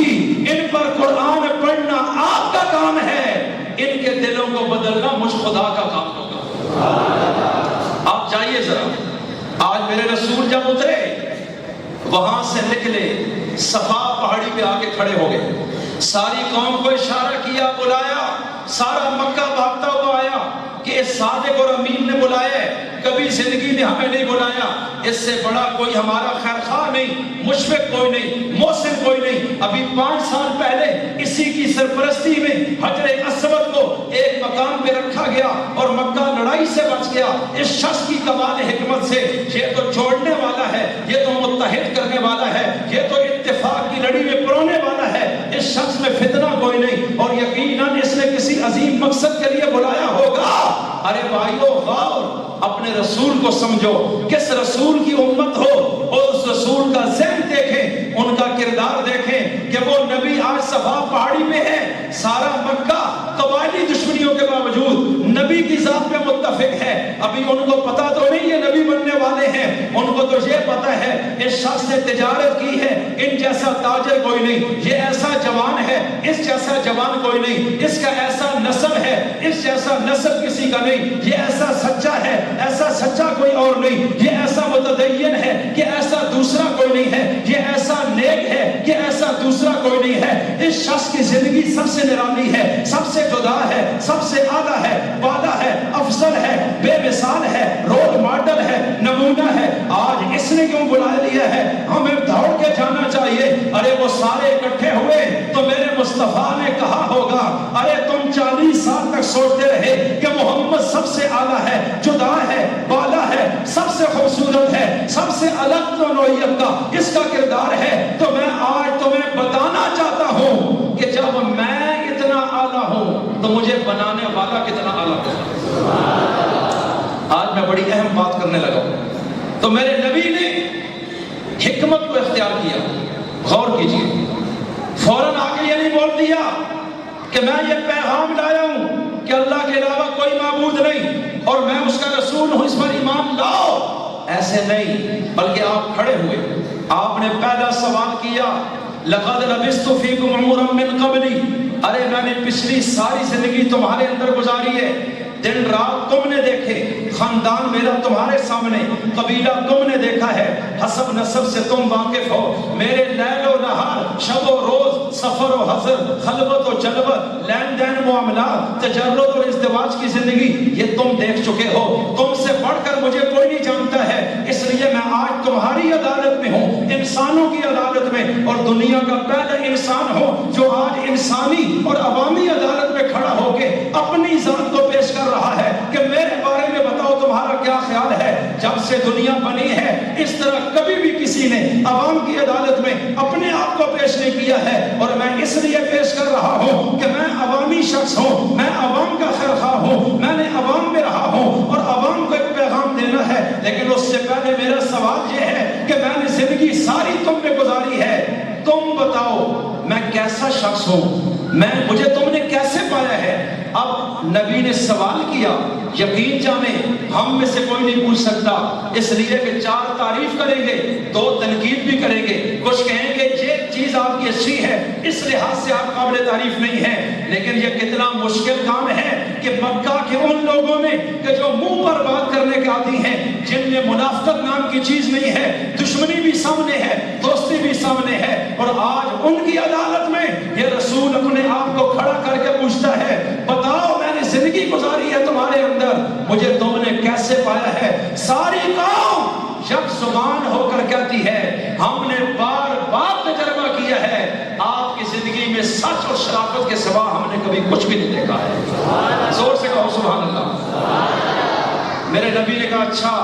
ان پر قرآن پڑھنا آپ کا کام ہے، ان کے دلوں کو بدلنا مجھ خدا کا کام ہوگا۔ آپ جائیے ذرا، آج میرے رسول جب اترے وہاں سے نکلے، صفا پہاڑی پہ آ کے کھڑے ہو گئے، ساری قوم کو اشارہ کیا، بلایا، سارا مکہ بھاگتا ہوا آیا کہ اس صادق اور امین نے بلایا ہے، کبھی زندگی میں ہمیں نہیں بلایا، اس سے بڑا کوئی ہمارا خیر خواہ نہیں، مشفق کوئی نہیں، محسن کوئی نہیں۔ ابھی 5 سال پہلے اسی کی سرپرستی میں حجر اسود کو ایک مقام پہ رکھا گیا اور مکہ لڑائی سے بچ گیا۔ اس شخص کی کمال حکمت سے، یہ تو جوڑنے والا ہے، یہ تو متحد کرنے والا ہے، یہ تو اتفاق کی لڑی میں پرونے والا ہے، اس شخص میں فتنہ کوئی نہیں، اور یقیناً اس نے کسی عظیم مقصد کے لیے بلایا ہوگا۔ ارے بھائیو، غور اپنے رسول کو سمجھو، کس رسول کی امت ہو اور اس رسول کا ذہن دیکھیں، ان کا کردار دیکھیں کہ وہ نبی آج صفا پہاڑی میں ہے، سارا مکہ قبائلی دشمنیوں کے باوجود نبی کی ذات میں متفق ہے۔ ابھی ان کو پتا تو نہیں یہ نبی بننے والے ہیں، ان کو تو یہ پتا ہے اس شخص نے تجارت کی ہے، ان جیسا تاجر کوئی نہیں، یہ ایسا جوان ہے، اس جیسا جوان کوئی نہیں، اس کا ایسا نسب ہے، اس جیسا نسب کسی کا نہیں، یہ ایسا سچا ہے، ایسا سچا کوئی اور نہیں، یہ ایسا متدین ہے کہ ایسا دوسرا کوئی نہیں ہے، یہ ایسا نیک ہے کہ ایسا دوسرا کوئی نہیں ہے۔ اس شخص کی زندگی سب سے نرالی ہے، سب سے جدا ہے، سب سے اعلیٰ ہے، بالا ہے، افضل ہے، بے مثال ہے، رول ماڈل ہے، نمونہ ہے۔ آج اس نے کیوں بلا لیا ہے؟ ہمیں دوڑ کے جانا چاہیے۔ ارے وہ سارے اکٹھے ہوئے تو میرے مصطفیٰ نے کہا ہوگا، ارے تم 40 سال تک سوچتے رہے کہ محمد سب سے اعلیٰ ہے، جدا ہے، بالا ہے، سب سے خوبصورت ہے، سب سے الگ تو نوعیت کا اس کا کردار ہے، تو میں آج تمہیں بتانا چاہتا ہوں کہ جب میں اتنا اعلیٰ ہوں تو مجھے بنانے والا کتنا اعلیٰ ہے۔ آج میں بڑی اہم بات کرنے لگا ہوں، تو میرے نبی نے حکمت کو اختیار کیا۔ غور کیجئے، فوراً آگے یہ نہیں بول دیا کہ میں یہ پیغام لایا ہوں کہ اللہ کے علاوہ کوئی معبود نہیں اور میں اس کا رسول ہوں، اس پر ایمان لاؤ، ایسے نہیں، بلکہ آپ کھڑے ہوئے، آپ نے پہلا سوال کیا لقد لبثت فیکم عمرا من قبلی، ارے میں نے پچھلی ساری زندگی تمہارے اندر گزاری ہے، دن رات تم نے دیکھے، خاندان میرا تمہارے سامنے، قبیلہ تم نے دیکھا ہے، حسب نسب سے تم واقف ہو، میرے لیل و نہار، شب و روز، سفر و حضر، خلوت و جلوت، لین دین معاملات، تجرد اور ازدواج کی زندگی، یہ تم دیکھ چکے ہو، تم سے بڑھ کر مجھے کوئی نہیں جانتا ہے، اس لیے میں آج تمہاری عدالت میں ہوں، انسانوں کی عدالت میں، اور دنیا کا پہلا انسان ہوں جو آج انسانی اور عوامی عدالت میں کھڑا ہو کے اپنی ذات کو پیش کر رہا ہے کہ میرے بارے میں بتاؤ تمہارا کیا خیال ہے۔ جب سے دنیا بنی ہے اس طرح کبھی بھی کسی نے عوام کی عدالت میں اپنے آپ کو پیش نہیں کیا ہے، اور میں اس لیے پیش کر رہا ہوں کہ میں عوامی شخص ہوں، میں عوام کا خیرخواہ ہوں، میں نے عوام میں رہا ہوں اور عوام کو ایک پیغام دینا ہے، لیکن اس سے پہلے میرا سوال یہ ہے کہ میں نے زندگی ساری تم نے گزاری ہے، تم بتاؤ میں کیسا شخص ہوں، مجھے تم نے کیسے پایا ہے۔ اب نبی نے سوال کیا، یقین جانے ہم میں سے کوئی نہیں پوچھ سکتا، اس لیے کہ 4 تعریف کریں گے، 2 تنقید بھی کریں گے، کچھ کہیں گے یہ چیز آپ کی اچھی ہے، اس لحاظ سے آپ قابل تعریف نہیں ہے، لیکن یہ کتنا مشکل کام ہے کہ مکہ کے ان لوگوں نے کہ جو منہ پر بات کرنے کے عادی ہیں، جن میں منافقت نام کی چیز نہیں ہے، دشمنی بھی سامنے ہے، دوستی بھی سامنے ہے، اور آج ان کی عدالت میں یہ رسول اپنے آپ کو کھڑا کر کے پوچھتا ہے بتاؤ میں نے زندگی گزاری ہے تمہارے اندر، مجھے تم نے کیسے پایا ہے۔ ساری قوم یک زبان ہو کر کہتی ہے ہم نے بار بار تجربہ کیا ہے، آپ کی زندگی میں سچ اور شرافت کے سوا ہم نے کبھی کچھ بھی نہیں دیکھا ہے۔ زور سے کہو سبحان اللہ۔ میرے نبی نے کہا اچھا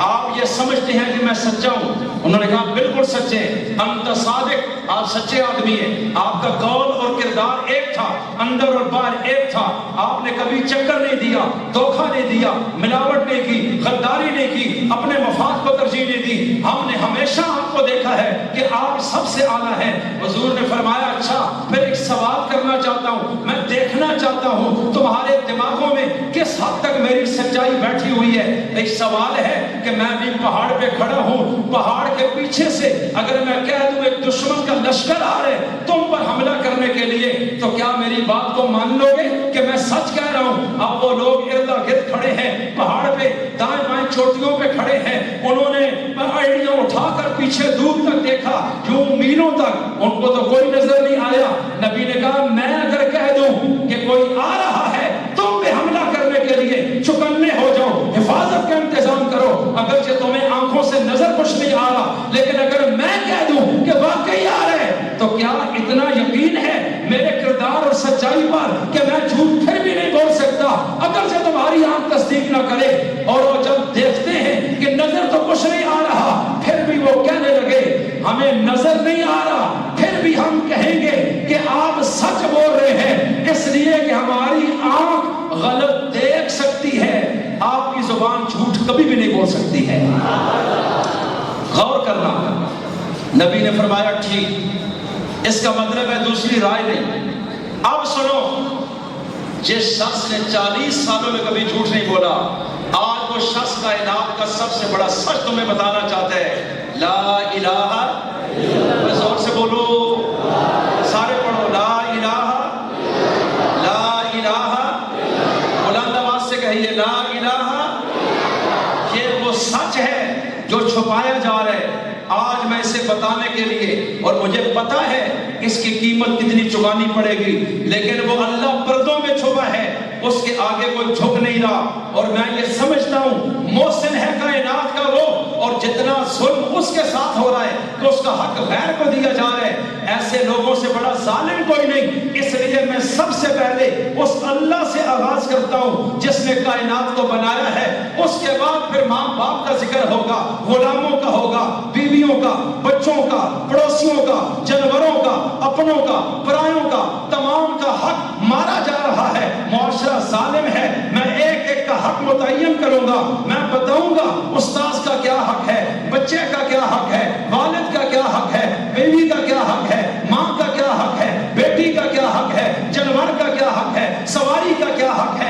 آپ یہ سمجھتے ہیں کہ میں سچا ہوں؟ انہوں نے کہا بالکل سچے، انت صادق، آپ سچے آدمی ہیں، آپ کا قول اور کردار ایک تھا، اندر اور باہر ایک تھا، آپ نے کبھی چکر نہیں دیا، دھوکہ نہیں دیا، ملاوٹ نہیں کی، غداری نہیں کی، اپنے مفاد کو ترجیح نہیں دی، ہم نے ہمیشہ آپ کو دیکھا ہے کہ آپ سب سے اعلیٰ ہیں۔ حضور نے فرمایا اچھا پھر ایک سوال کرنا چاہتا ہوں، میں دیکھنا چاہتا ہوں تمہارے دماغوں میں کس حد تک میری سچائی بیٹھی ہوئی ہے۔ ایک سوال ہے کہ میں بھی پہاڑ پہ کھڑا ہوں، پہاڑ کے پیچھے سے اگر میں کہہ دوں ایک دشمن کا لشکر آ رہے تم پر حملہ کرنے کے لیے، تو کیا میری بات کو مان لو گے کہ میں سچ کہہ رہا ہوں؟ اب وہ لوگ ارد گرد کھڑے ہیں پہاڑ پہ، دائیں بائیں چوٹیوں پہ کھڑے ہیں، انہوں نے ایڑیاں اٹھا کر پیچھے دور تک دیکھا، یوں میلوں تک، ان کو تو کوئی نظر نہیں آیا۔ نبی نے کہا میں اگر کہہ دوں کہ کوئی آ رہا ہے تم پہ حملہ کرنے کے لیے، چکنے ہو جاؤ، حفاظت کا انتظام کرو، اگرچہ تمہیں آنکھوں سے نظر کچھ نہیں آ رہا، لیکن اگر میں کہہ دوں کہ واقعی آ رہے، تو کیا اتنا یقین ہے میرے کردار اور سچائی پر کہ میں جھوٹ پھر بھی نہیں بول سکتا، اگرچہ تمہاری آنکھ تصدیق نہ کرے؟ اور وہ جب دیکھتے ہیں کہ نظر تو کچھ نہیں آ رہا، پھر بھی وہ کہنے لگے ہمیں نظر نہیں آ رہا، پھر بھی ہم کہیں گے کہ آپ سچ بول رہے ہیں، اس لیے کہ ہماری آنکھ غلط دیکھ سکتی ہے، آپ کی زبان جھوٹ کبھی بھی نہیں بول سکتی ہے۔ غور کرنا، نبی نے فرمایا ٹھیک، اس کا مطلب ہے دوسری رائے نہیں۔ اب سنو، جس شخص نے 40 سالوں میں کبھی جھوٹ نہیں بولا، آج وہ شخص کائنات کا سب سے بڑا سچ تمہیں بتانا چاہتا ہے، لا الہ، زور سے بولو، سارے پڑھو، لا الہ، لا الہ، بلند آواز سے کہیے لا الہ۔ یہ وہ سچ ہے جو چھپایا جا رہا ہے، آج میں اسے بتانے کے لیے، اور مجھے پتا ہے اس کی قیمت کتنی چکانی پڑے گی، لیکن وہ اللہ پردوں میں چھپا ہے، اس کے آگے کوئی جھک نہیں رہا، اور میں یہ سمجھتا ہوں محسن ہے کائنات کا وہ، اور جتنا ظلم اس کے ساتھ ہو رہا ہے تو اس کا حق غیر کو دیا جا رہا ہے، ایسے لوگوں سے بڑا ظالم کوئی نہیں، اس لیے میں سب سے پہلے اس اللہ سے آغاز کرتا ہوں جس نے کائنات کو بنایا ہے، اس کے بعد پھر ماں باپ کا ذکر ہوگا، غلاموں کا ہوگا، بیویوں کا، بچوں کا، پڑوسیوں کا، جانوروں کا، اپنوں کا، پرایوں کا، تمام کا حق مارا جا رہا ہے، معاشرہ ظالم ہے، میں ایک ایک کا حق متعین کروں گا، میں بتاؤں گا استاذ کا کیا حق ہے، بچے کا کیا حق ہے، والد کا کیا حق ہے، بیوی کا کیا حق ہے، ماں کا کیا حق ہے، بیٹی کا کیا حق ہے، جانور کا کیا حق ہے، سواری کا کیا حق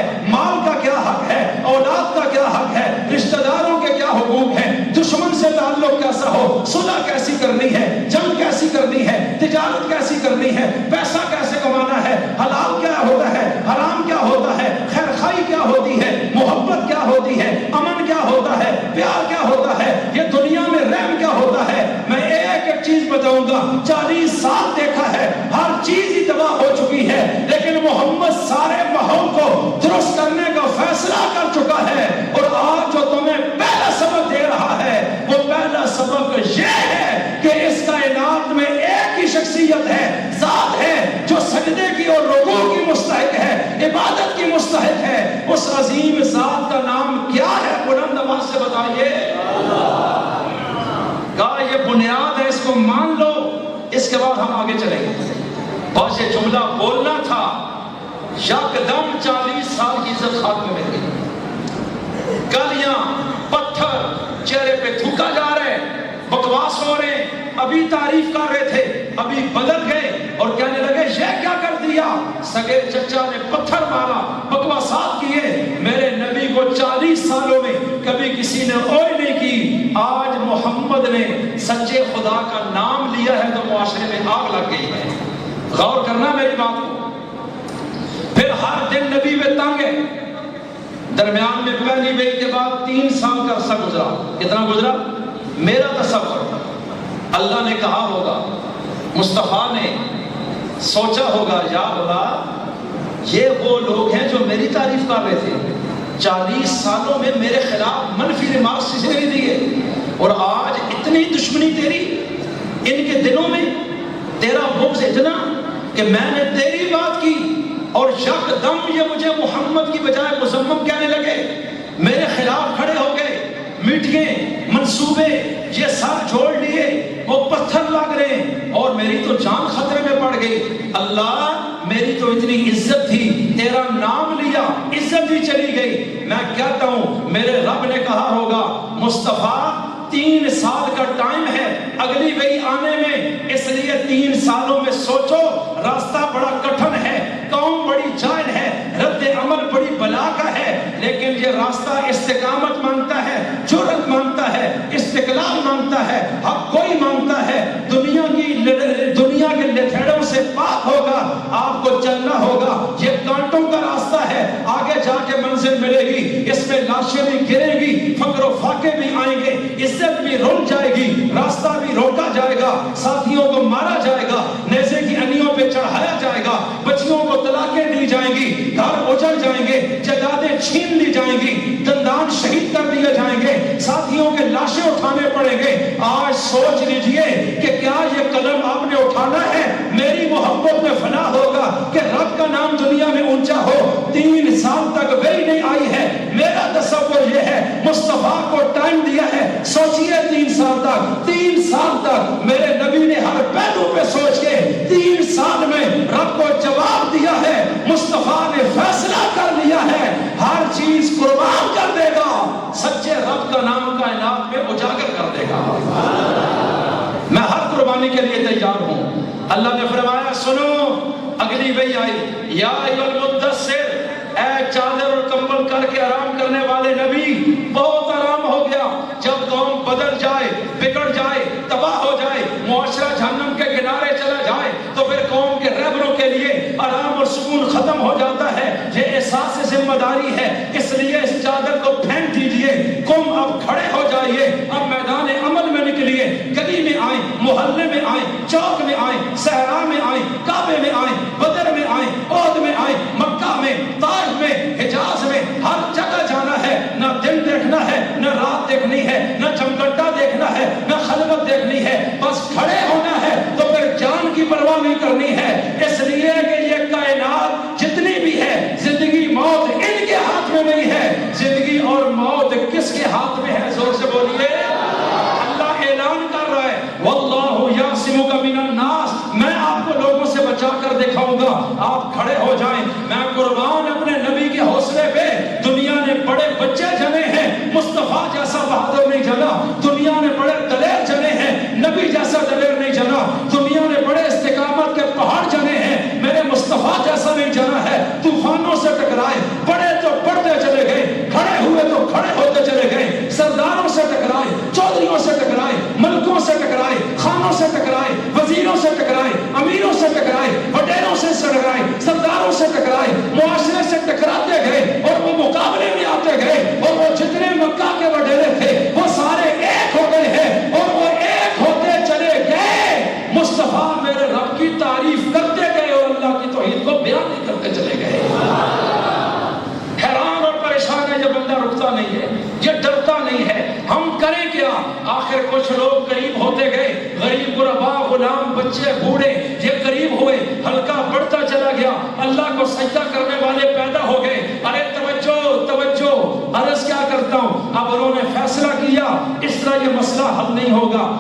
بتاؤں گا 40 سال دیکھا ہے ہر چیز ہی تباہ ہو چکی ہے، لیکن محمد سارے ماحول کو درست کرنے کا فیصلہ کر چکا ہے، اور آج جو تمہیں پہلا سبق دے رہا ہے وہ پہلا سبق یہ ہے کہ اس کائنات میں ایک ہی شخصیت ہے، ذات ہے جو سجدے کی اور رکوع کی مستحق ہے، عبادت کی مستحق ہے۔ اس عظیم ذات کا نام کیا ہے؟ بلند آواز سے بتائیے۔ کہا یہ بنیاد ہے، اس کو مان لو، اس کے بعد ہم آگے چلیں گے۔ بس یہ جملہ بولنا تھا، یکدم 40 سال کی عزت خاتمے میں گئی۔ گلیاں پتھر چہرے پہ تھوکا جا رہے، بکواس ہو رہے، ابھی تعریف کر رہے تھے، ابھی بدل گئے اور کہنے لگے یہ کیا کر دیا؟ سگے چچا نے پتھر مارا، بکواسات کیے، میرے نبی کو 40 سالوں میں کبھی کسی نے اوئے نہیں کی۔ آج محمد نے سچے خدا کا نام لیا ہے تو معاشرے میں آگ لگ گئی ہے۔ غور کرنا میری بات کو۔ پھر ہر دن نبی میں تنگ ہے۔ درمیان میں پہلی بیعت کے بعد 3 سال کا عرصہ گزرا۔ کتنا گزرا؟ میرا تصور، اللہ نے کہا ہوگا، مصطفیٰ نے سوچا ہوگا، یا اللہ یہ وہ لوگ ہیں جو میری تعریف کر رہے تھے، 40 سالوں میں میرے خلاف منفی ریمارکس کسی نے نہیں دیے، اور آج اتنی دشمنی تیری، ان کے دلوں میں تیرا بغض اتنا کہ میں نے تیری بات کی اور یکدم یہ مجھے محمد کی بجائے مذمم کہنے لگے، میرے خلاف کھڑے ہو گئے، میٹھیں منصوبے یہ سب چھوڑ لیے، وہ پتھر لگ رہے ہیں اور میری تو جان خطرے میں پڑ گئی۔ اللہ میری تو اتنی عزت تھی، تیرا نام لیا، عزت بھی چلی گئی۔ میں کہتا ہوں میرے رب نے کہا ہوگا، مصطفیٰ 3 سال کا ٹائم ہے اگلی وہی آنے میں، اس لیے 3 سالوں میں سوچو، راستہ بڑا کٹھن ہے، قوم بڑی جاہل ہے، رد عمل بڑی بلا کا ہے، لیکن یہ راستہ استقامت مانگتا ہے، جرأت مانگتا ہے، استقلال مانگتا ہے، حق کوئی مانگتا ہے، دنیا کے لتھڑوں سے پاک ہوگا، آپ کو چلنا ہوگا، یہ کانٹوں کا راستہ ہے، آگے جا کے منزل ملے گی، اس میں لاشیں بھی گریں گی، فقر و فاقے بھی آئیں گے، عزت بھی رول جائے گی، راستہ بھی روکا جائے گا، ساتھیوں کو مارا جائے گا، نیزے کی انیوں پہ چڑھایا جائے گا، بچیوں کو طلاقیں دی جائیں گی، گھر اجڑ جائیں گے، جائیدادیں چھین لی جائیں گی، دندان شہید کر دیے جائیں گے، ساتھیوں کے لاشیں اٹھانے پڑیں گے۔ آج سوچ لیجئے کہ کیا یہ قدم آپ نے اٹھانا ہے؟ میری محبت میں فنا ہوگا کہ رب کا نام دنیا میں اونچا ہو۔ 3 سال تک وہی نہیں آئی ہے، میرا تصور یہ ہے، مصطفیٰ کو ٹائم دیا ہے، سوچئے 3 سال تک، 3 سال تک میرے نبی نے ہر پہلو پہ سوچ کے 3 سال میں رب کو جواب دیا ہے، مصطفیٰ نے فیصلہ کر لیا ہے، ہر چیز قربان کر دے گا، سچے رب کا نام کائنات میں اجاگر کر دے گا۔ میں ہر قربانی کے لیے تیار ہوں۔ اللہ نے فرمایا سنو، اگلی وہی آئی، یا ایھا المدثر، اے چادر اور کمبل کر کے آرام کرنے والے نبی، بہت آرام ہو گیا۔ جب قوم بدل جائے، بگڑ جائے، تباہ ہو جائے، معاشرہ جہنم کے کنارے چلا جائے، تو پھر قوم کے رہبروں کے لیے آرام اور سکون ختم ہو جاتا ہے۔ یہ احساس ذمہ داری ہے، اس لیے اس چادر کو پھینک دیجئے، قوم اب کھڑے ہو جائیے، اب میدان عمل میں نکلیے، گلی میں آئیں، محلے میں آئیں، چوک میں آئیں، صحرا میں آئیں، کعبے میں آئیں، بدر میں آئیں، احد میں آئیں، مکہ میں، طائف میں، حجاز میں، ہر جگہ جانا ہے، نہ دن دیکھنا ہے، نہ رات دیکھنی ہے، نہ چمگٹا دیکھنا ہے، نہ خلوت دیکھنی ہے، بس کھڑے ہونا ہے، تو پھر جان کی پرواہ نہیں کرنی ہے، اس لیے کہ یہ کائنات جتنی بھی ہے، زندگی موت ان کے ہاتھ میں نہیں ہے، زندگی اور موت کس کے ہاتھ میں ہے؟ زور سے بولیے۔ اللہ اعلان کر رہا ہے، واللہ یعصمک من الناس، میں آپ کو لوگوں سے بچا کر دکھاؤں گا، آپ کھڑے ہو جائیں، میں قربان اپنے نبی کے حوصلے پہ۔ دنیا نے بڑے بچے جنے ہیں، مصطفیٰ جیسا بہادر نہیں جنا، دنیا نے بڑے دلیر جنے ہیں، نبی جیسا دلیر نہیں جنا، دنیا نے بڑے استقامت کے پہاڑ جنے ہیں، میرے مصطفیٰ جیسا نہیں جنا ہے۔ طوفانوں سے ٹکرائے، بڑے تو بڑھتے چلے گئے، کھڑے ہوئے تو کھڑے ہوتے چلے گئے، سرداروں سے ٹکرائے، چودھریوں سے ٹکرائے، ملکوں سے ٹکرائے، خانوں سے ٹکرائے، وزیروں سے ٹکرائے، امیروں سے ٹکرائے، وڈیروں سے ٹکرائے، سرداروں سے ٹکرائے، معاشرے سے ٹکراتے گئے، اور وہ مقابلے میں آتے گئے، اور وہ جتنے مکہ کے وڈیرے تھے وہ سارے ایک پتہ نہیں ہے ہم کریں کیا. آخر کچھ لوگ قریب ہوتے گئے, غریب غربا غلام بچے بوڑھے یہ قریب ہوئے, حلقہ بڑھتا چلا گیا, اللہ کو سجدہ کرنے والے پیدا ہو گئے. ارے توجہ توجہ, عرض کیا کرتا ہوں, اب انہوں نے فیصلہ کیا اس طرح یہ مسئلہ حل نہیں ہوگا,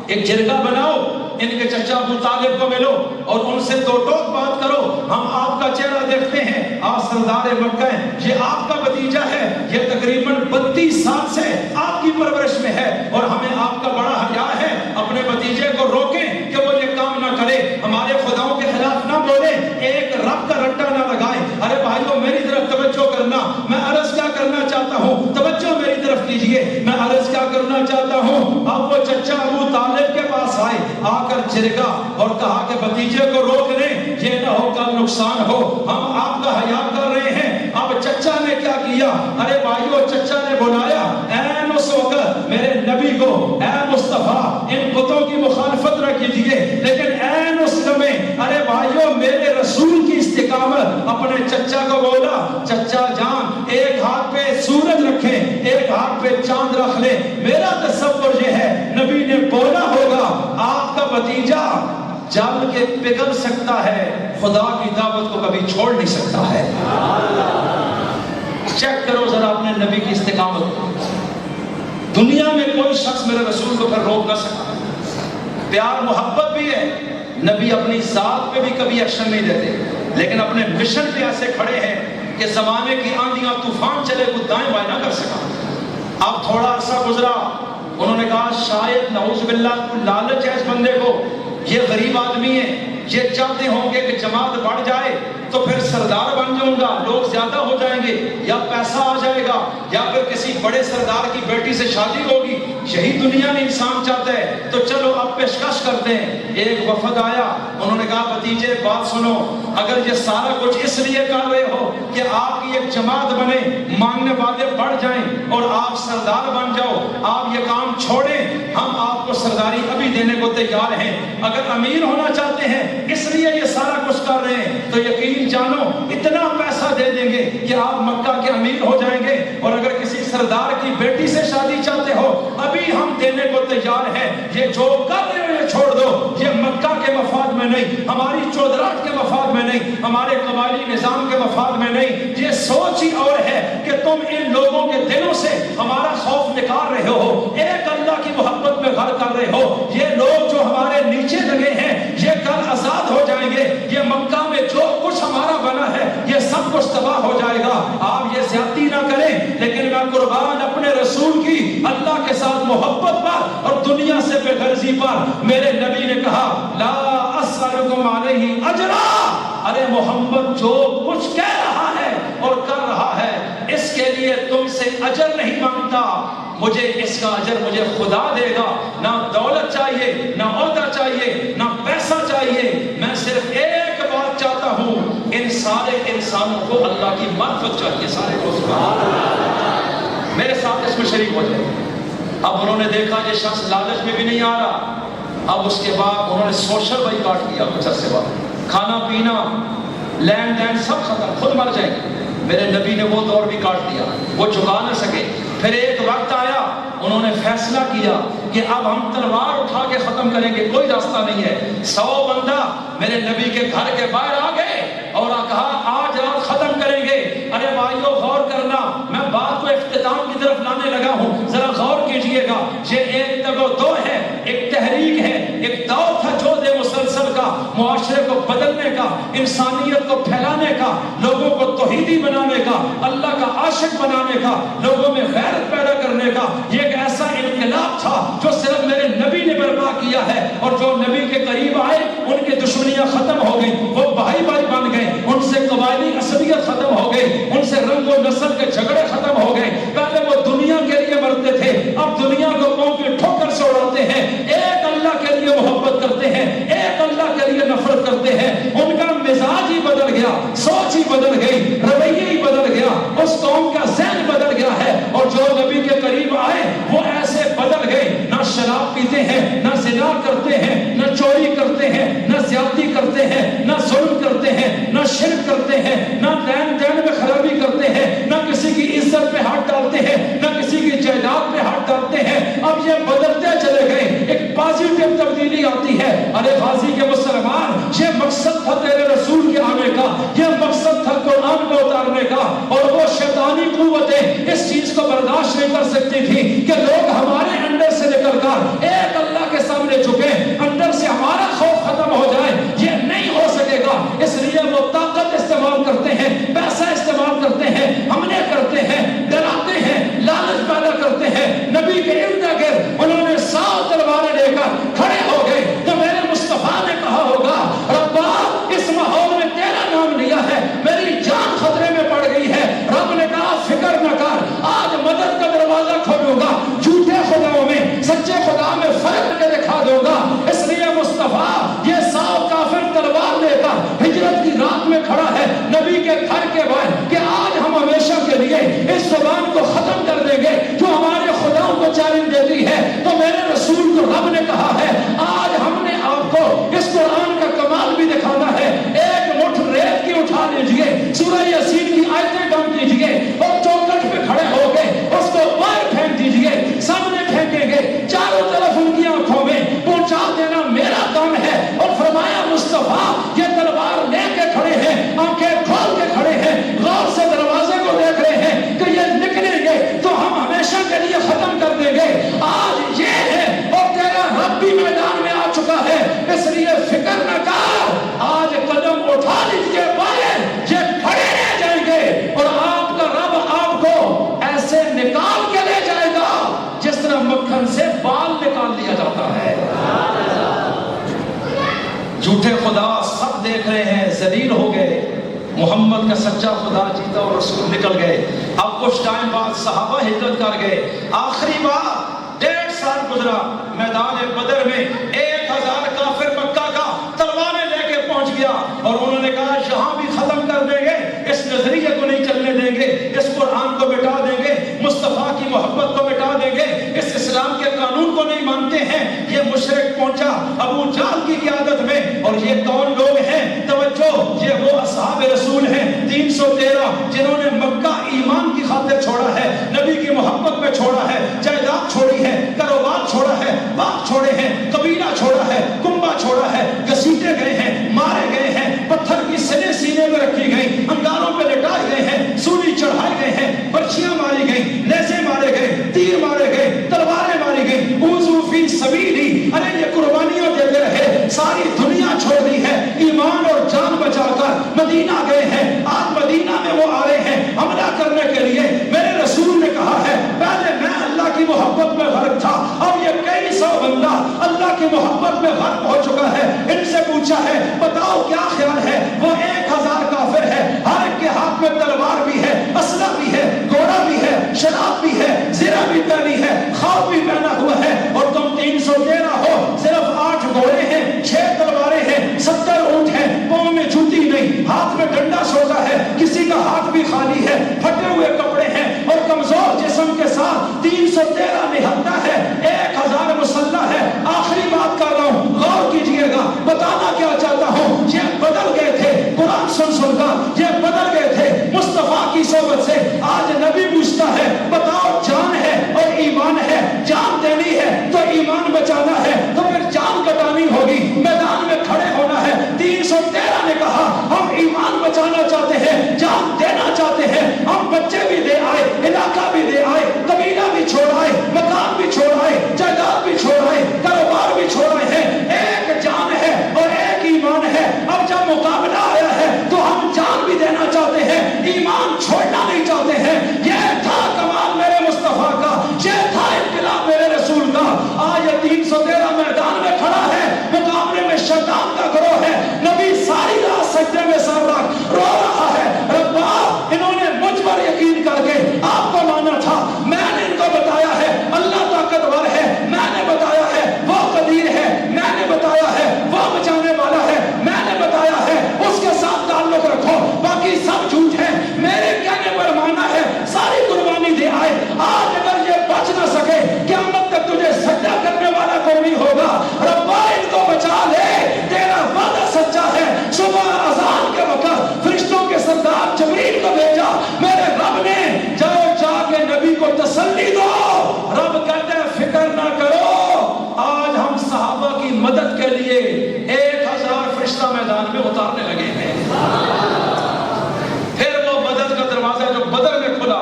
ایک جرگہ بناؤ, ان کے چچا ابو طالب کو ملو اور ان سے دو ٹوک بات کرو, ہم آپ کا چہرہ دیکھتے ہیں, آپ سردار مکہ ہیں, یہ آپ کا بھتیجا ہے, یہ تقریباً 32 سال سے آپ کی پرورش میں ہے اور ہمیں آپ کا بڑا حیا ہے, اپنے بھتیجے کو روکیں کہ وہ یہ کام نہ کرے, ہمارے خداؤں کے خلاف نہ بولے, ایک رب کا رٹا نہ لگائے. ارے بھائیو میری طرف توجہ کرنا, میں عرض کیا کرنا چاہتا ہوں, توجہ میری طرف کیجئے, میں عرض کیا کرنا چاہتا ہوں. اب وہ چچا ابو طالب کے پاس آئے, آ کر جرگا اور کہا کہ بھتیجے کو روک لیں, یہ نہ ہو کل نقصان ہو, ہم آپ کا حیا کر رہے ہیں. اب چچا نے کیا کیا, ارے بھائیو چچا نے بلایا, این اس وقت میرے نبی کو, اے مصطفیٰ ان بتوں کی مخالفت نہ کیجیے, لیکن این اس لمحے ارے بھائیو میرے رسول کی استقامت, اپنے چچا کو بولا, چچا جان ایک ہاتھ پہ سورج رکھیں, ایک ہاتھ پہ چاند رکھ لیں. میرا تصور یہ ہے نبی نے بولا ہوگا آپ کا بھتیجا جل کے پگھل سکتا ہے, خدا کی دعوت کو کبھی چھوڑ نہیں سکتا ہے. چیک کرو ذرا اپنے نبی کی استقامت, دنیا میں کوئی شخص میرے رسول کو پھر روک نہ سکتا. پیار محبت بھی ہے, نبی اپنی ذات پہ بھی کبھی ایکشن نہیں دیتے, لیکن اپنے مشن پہ ایسے کھڑے ہیں کہ زمانے کی آندیاں طوفان چلے وہ دائیں بائیں نہ کر سکا. اب تھوڑا عرصہ گزرا, انہوں نے کہا شاید نعوذ باللہ کوئی لالچ ہے اس بندے کو, یہ غریب آدمی ہے, یہ چاہتے ہوں گے کہ جماعت بڑھ جائے تو پھر سردار بن جاؤں گا, لوگ زیادہ ہو جائیں گے, یا پیسہ آ جائے گا, یا پھر کسی بڑے سردار کی بیٹی سے شادی ہوگی, یہی دنیا میں انسان چاہتا ہے, تو چلو اب پیشکش کرتے ہیں. ایک وفد آیا, انہوں نے کہا بھتیجے بات سنو, اگر یہ سارا کچھ اس لیے کر رہے ہو کہ آپ کی ایک جماعت بنے, مانگنے والے بڑھ جائیں اور آپ سردار بن جاؤ, آپ یہ کام چھوڑیں, ہم آپ کو سرداری ابھی دینے کو تیار ہیں. اگر امیر ہونا چاہتے ہیں اس لیے یہ سارا کچھ کر رہے ہیں تو یقین جانو اتنا پیسہ دے دیں گے کہ آپ مکہ کے امیر ہو جائیں گے, اور اگر کسی سردار کی بیٹی سے شادی چاہتے ہو ابھی ہم دینے کو تیار ہیں. یہ جو کر رہے ہو یہ چھوڑ دو, یہ مکہ کے مفاد میں نہیں, ہماری چودراہٹ کے مفاد میں نہیں, ہمارے قبائلی نظام کے مفاد میں نہیں. یہ سوچ ہی اور ہے کہ تم ان لوگوں کے دلوں سے ہمارا خوف نکال رہے ہو, ایک اللہ کی محبت میں غرق کر رہے ہو. یہ لوگ جو ہمارے نیچے لگے ہیں یہ کل آزاد ہو جائیں گے, یہ مکہ میں جو کچھ ہمارا بنا ہے یہ سب کچھ تباہ ہو جائے گا. آپ یہ زیادتی نہ کریں, لیکن میں قربان اپنے رسول کی اللہ کے ساتھ محبت پر اور دنیا سے بے غرضی پر, میرے نبی نے کہا لا اسألکم علیہ اجرا, ارے محمد جو کچھ کہہ رہا ہے اور کر رہا ہے اس کے لیے تم سے اجر نہیں مانگتا, مجھے اس کا اجر مجھے خدا دے گا. نہ دولت چاہیے, نہ عہدہ چاہیے, نہ پیسہ چاہیے, میں صرف ایک بات چاہتا ہوں, ان سارے انسانوں کو اللہ کی معرفت چاہیے, سارے کو سبحان اللہ. میرے ساتھ اس میں شریک ہو جائے. اب انہوں نے دیکھا یہ شخص لالچ میں بھی نہیں آ رہا, اب اس کے بعد انہوں نے سوشل بائیکاٹ کیا. کچھ عرصے بعد کھانا پینا لین دین سب ختم, خود مر جائیں گے. میرے نبی نے وہ دور بھی کاٹ دیا, وہ جھکا نہ سکے. پھر ایک وقت آیا, انہوں نے فیصلہ کیا کہ اب ہم تلوار اٹھا کے ختم کریں گے, کوئی راستہ نہیں ہے. 100 بندہ میرے نبی کے گھر کے باہر آ گئے اور کہا آج رات ختم کریں گے. ارے بھائیو غور کرنا, میں بات کو اختتام کی طرف لانے لگا ہوں, ذرا غور کیجئے گا. یہ ایک تگ و دو ہے, ایک تحریک ہے, ایک دور تھا جو دے مسلسل کا, معاشرے کو بدلنے کا, انسانیت کو پھیلانے کا, لوگوں کو توحیدی بنانے کا, اللہ کا عاشق بنانے کا, لوگوں میں غیرت پیدا کرنے کا. یہ ایک ایسا انقلاب تھا جو صرف میرے نبی نے برپا کیا ہے, اور جو نبی کے قریب آئے ان کی دشمنیاں ختم ہو گئی, وہ بھائی بھائی بن گئے, ان سے قبائلی عصبیت ختم ہو گئی, ان سے رنگ و نسل کے جھگڑے ختم ہو گئے. پہلے وہ دنیا کے لیے مرتے تھے, اب دنیا کو پاؤں کی ٹھوکر سے اڑاتے ہیں, ایک اللہ کے لیے محبت کرتے ہیں, ایک اللہ کے لیے نفرت کرتے ہیں. ان کا مزاج ہی بدل گیا, سوچ ہی بدل گئی, رویہ ہی بدل گیا, اس قوم کا ذہن بدل گیا ہے. اور جو نبی کے قریب آئے وہ ایسے بدل گئے, نہ شراب پیتے ہیں, نہ زنا کرتے ہیں, نہ چوری کرتے ہیں, نہ زیادتی کرتے ہیں, نہ ظلم کرتے ہیں, نہ شرک کرتے ہیں, نہ لین دین میں خرابی کرتے ہیں, نہ کسی کی عزت پہ ہاتھ ڈالتے ہیں, نہ کسی کی جائیداد ارے غازی کے مسلمان، یہ مقصد تھا تیرے رسول کے آنے کا، یہ مقصد تھا قرآن کو اتارنے کا، اور وہ شیطانی قوتیں اس چیز کو برداشت نہیں کر سکتی تھی کہ لوگ ہمارے اندر سے نکل کر ایک اللہ کے سامنے جھکے، اندر سے ہمارا خوف ختم ہو جائے، یہ نہیں ہو سکے گا۔ اس لیے وہ طاقت استعمال کرتے ہیں، پیسہ استعمال کرتے ہیں، حملے کرتے ہیں، ڈراتے ہیں، لالچ پیدا کرتے ہیں۔ نبی کے ارد گرد انہوں نے 100 تلواریں لے کر کھڑے ہو گئے تو میرے مصطفیٰ نے کہا ہوگا ربا اس ماحول میں تیرا نام لیا ہے، میری جان خطرے میں پڑ گئی ہے۔ رب نے کہا فکر نہ کر، آج مدد کا دروازہ کھولوں گا، جھوٹے خداؤں میں سچے خدا میں فرق کے دکھا دوں گا۔ اس لیے مصطفیٰ یہ 100 کافر تلوار لے کر ہجرت کی رات میں کھڑا ہے نبی کے گھر کے باہر کہ آج ہم ہمیشہ کے لیے اس زبان کو ختم کر دیں گے جو ہمارے خداؤں کو چیلنج دیتی ہے۔ تو میرے رسول کو رب نے کہا ہے آج ہم نے آپ کو اس قرآن کا کمال بھی دکھانا ہے۔ ایک مٹھ ریت کی اٹھا لیجئے، سورہ یاسین کی آیتیں ڈال دیجئے اور چوکٹ پہ کھڑے ہو کے اس کو باہر پھینک دیجئے، سامنے پھینکیں گے، چاروں طرف ان کی آنکھوں میں پہنچا دینا میرا کام ہے۔ اور فرمایا مصطفیٰ یہ تلوار لے کے کھڑے ہیں، آنکھیں کھول کے کھڑے ہیں، غور سے دروازے کو دیکھ رہے ہیں کہ یہ نکلیں گے تو ہم ہمیشہ کے لیے ختم کر دیں گے۔ آج یہ ہے اور تیرا رب بھی میدان میں آ چکا ہے، اس لیے فکر نہ کر، آج قدم اٹھا لیجیے باہر، یہ کھڑے رہ جائیں گے اور آپ کا رب آپ کو ایسے نکال کے لے جائے گا جس طرح مکھن سے بال نکال لیا جاتا ہے۔ جھوٹے خدا سب دیکھ رہے ہیں، ذلیل ہو گئے، محمد کا سچا خدا جیتا اور رسول نکل گئے۔ اب کچھ ٹائم بعد صحابہ ہجرت کر گئے، آخری بار 1.5 سال گزرا، میدان بدر میں 1000 کافر مکہ کا تلواریں لے کے پہنچ گیا اور انہوں نے کہا یہاں بھی ختم کر دیں گے، اس نظریے کو نہیں چلنے دیں گے، اس قرآن کو مٹا دیں گے، مصطفیٰ کی محبت کو مٹا دیں گے، اس اسلام کے قانون کو نہیں مانتے ہیں۔ یہ مشرک پہنچا ابو جہل کی قیادت میں، اور یہ کون لوگ ہیں؟ توجہ، یہ وہ اصحاب رسول ہیں 313 جنہوں نے مکہ ایمان کی خاطر چھوڑا ہے، نبی کی محبت میں چھوڑا ہے، جائیداد چھوڑی ہے، کاروبار چھوڑا ہے، باغ چھوڑے ہیں، قبیلہ چھوڑا ہے، کنبہ چھوڑا ہے، گھسیٹے گئے ہیں، مارے گئے ہیں، پتھر کی سلیں سینے میں رکھی گئی، انگاروں پہ لٹائے گئے ہیں، سولی چڑھائے گئے ہیں، برچیاں ماری گئیں، نیزے مارے گئے، تیر مارے گئے، تلواریں ماری گئیں، اوذوا فی سبیلی، ارے یہ قربانیاں دیتے رہے، ساری دنیا چھوڑ دی ہے، ایمان اور جان بچا کر مدینہ گئے ہیں۔ آج مدینہ میں وہ آ رہے ہیں حملہ کرنے کے لیے۔ میرے رسول نے کہا ہے پہلے میں اللہ کی محبت میں غرق تھا، اب یہ کئی سو بندہ اللہ کی محبت میں غرق ہو چکا ہے۔ ان سے پوچھا ہے بتاؤ کیا خیال ہے؟ وہ 1000 کافر ہے، ہر ایک کے ہاتھ میں تلوار بھی ہے، اسلحہ بھی ہے، گھوڑا بھی ہے، شراب بھی ہے، زرہ بھی پہنی ہے، خواب بھی پہنا ہوا ہے، اور تم 313 ہو، صرف 8 گھوڑے ہیں، 6 تلواریں ہیں، 70 اونٹ ہیں، پاؤں میں جوتی نہیں، ہاتھ میں ڈنڈا سوزا ہے، کسی کا ہاتھ بھی خالی ہے، پھٹے ہوئے کپڑے ہیں اور کمزور جسم کے ساتھ 313 نہتا ہے، 1000 مسلح ہے۔ آخری بات کر رہا ہوں، غور کیجئے گا، بتانا کیا چاہتا ہوں، یہ بدل گئے تھے قرآن سن کر، یہ بدل گئے تھے مصطفیٰ کی صحبت سے۔ آج نبی پوچھتا ہے بتاؤ جان ہے اور ایمان ہے، جان دینی ہے تو ایمان بچانا ہے، تو پھر جان کٹانی ہوگی، میدان میں کھڑے ہونا ہے۔ 313 نے کہا ہم ایمان بچانا چاہتے ہیں، جان دینا چاہتے ہیں، ہم بچے بھی دے آئے، علاقہ بھی دے آئے، قبیلہ بھی چھوڑ آئے، مکان بھی چھوڑ آئے، جائیداد بھی چھوڑ آئے، کاروبار بھی چھوڑ آئے ہیں۔ ایک جان ہے اور ایک ایمان ہے۔ اب جب مقابلہ آیا ہے تو ہم جان بھی دینا چاہتے ہیں، ایمان چھوڑنا نہیں چاہتے ہیں۔ یہ تھا کمال میرے مصطفیٰ کا، یہ تھا انقلاب میرے رسول کا۔ آج 313 میدان میں کھڑا ہے، مقابلے میں شیطان کا گروہ ہے، نبی ساری رات سجدے میں سر رکھ رو رہا ہے، ربا انہوں نے مجھ پر یقین کر کے آپ کو مانا تھا، میں نے ان کو بتایا ہے اللہ طاقتور ہے، میں نے بتایا ہے وہ قدیر ہے، میں نے بتایا ہے وہ بچانے والا ہے، میں نے بتایا ہے اس کے ساتھ تعلق رکھو، باقی سب جھوٹ ہے، میرے کہنے پر مانا ہے، ساری قربانی دے آئے۔ آج اگر یہ بچ نہ سکے قیامت تک تجھے سجدہ کرنے والا کوئی نہیں ہوگا، ربا ان کو بچا لے، تیرا وعدہ سچا ہے۔ صبح اذان کے وقت فرشتوں کے سردار جبریل کو بھیجا، میرے رب نے جاؤ جا کے نبی کو تسلی دو۔ رب کہتے ہیں فکر نہ کرو، آج ہم صحابہ کی مدد کے لیے میں اتارنے لگے ہیں۔ پھر وہ مدد کا دروازہ جو بدر میں کھلا،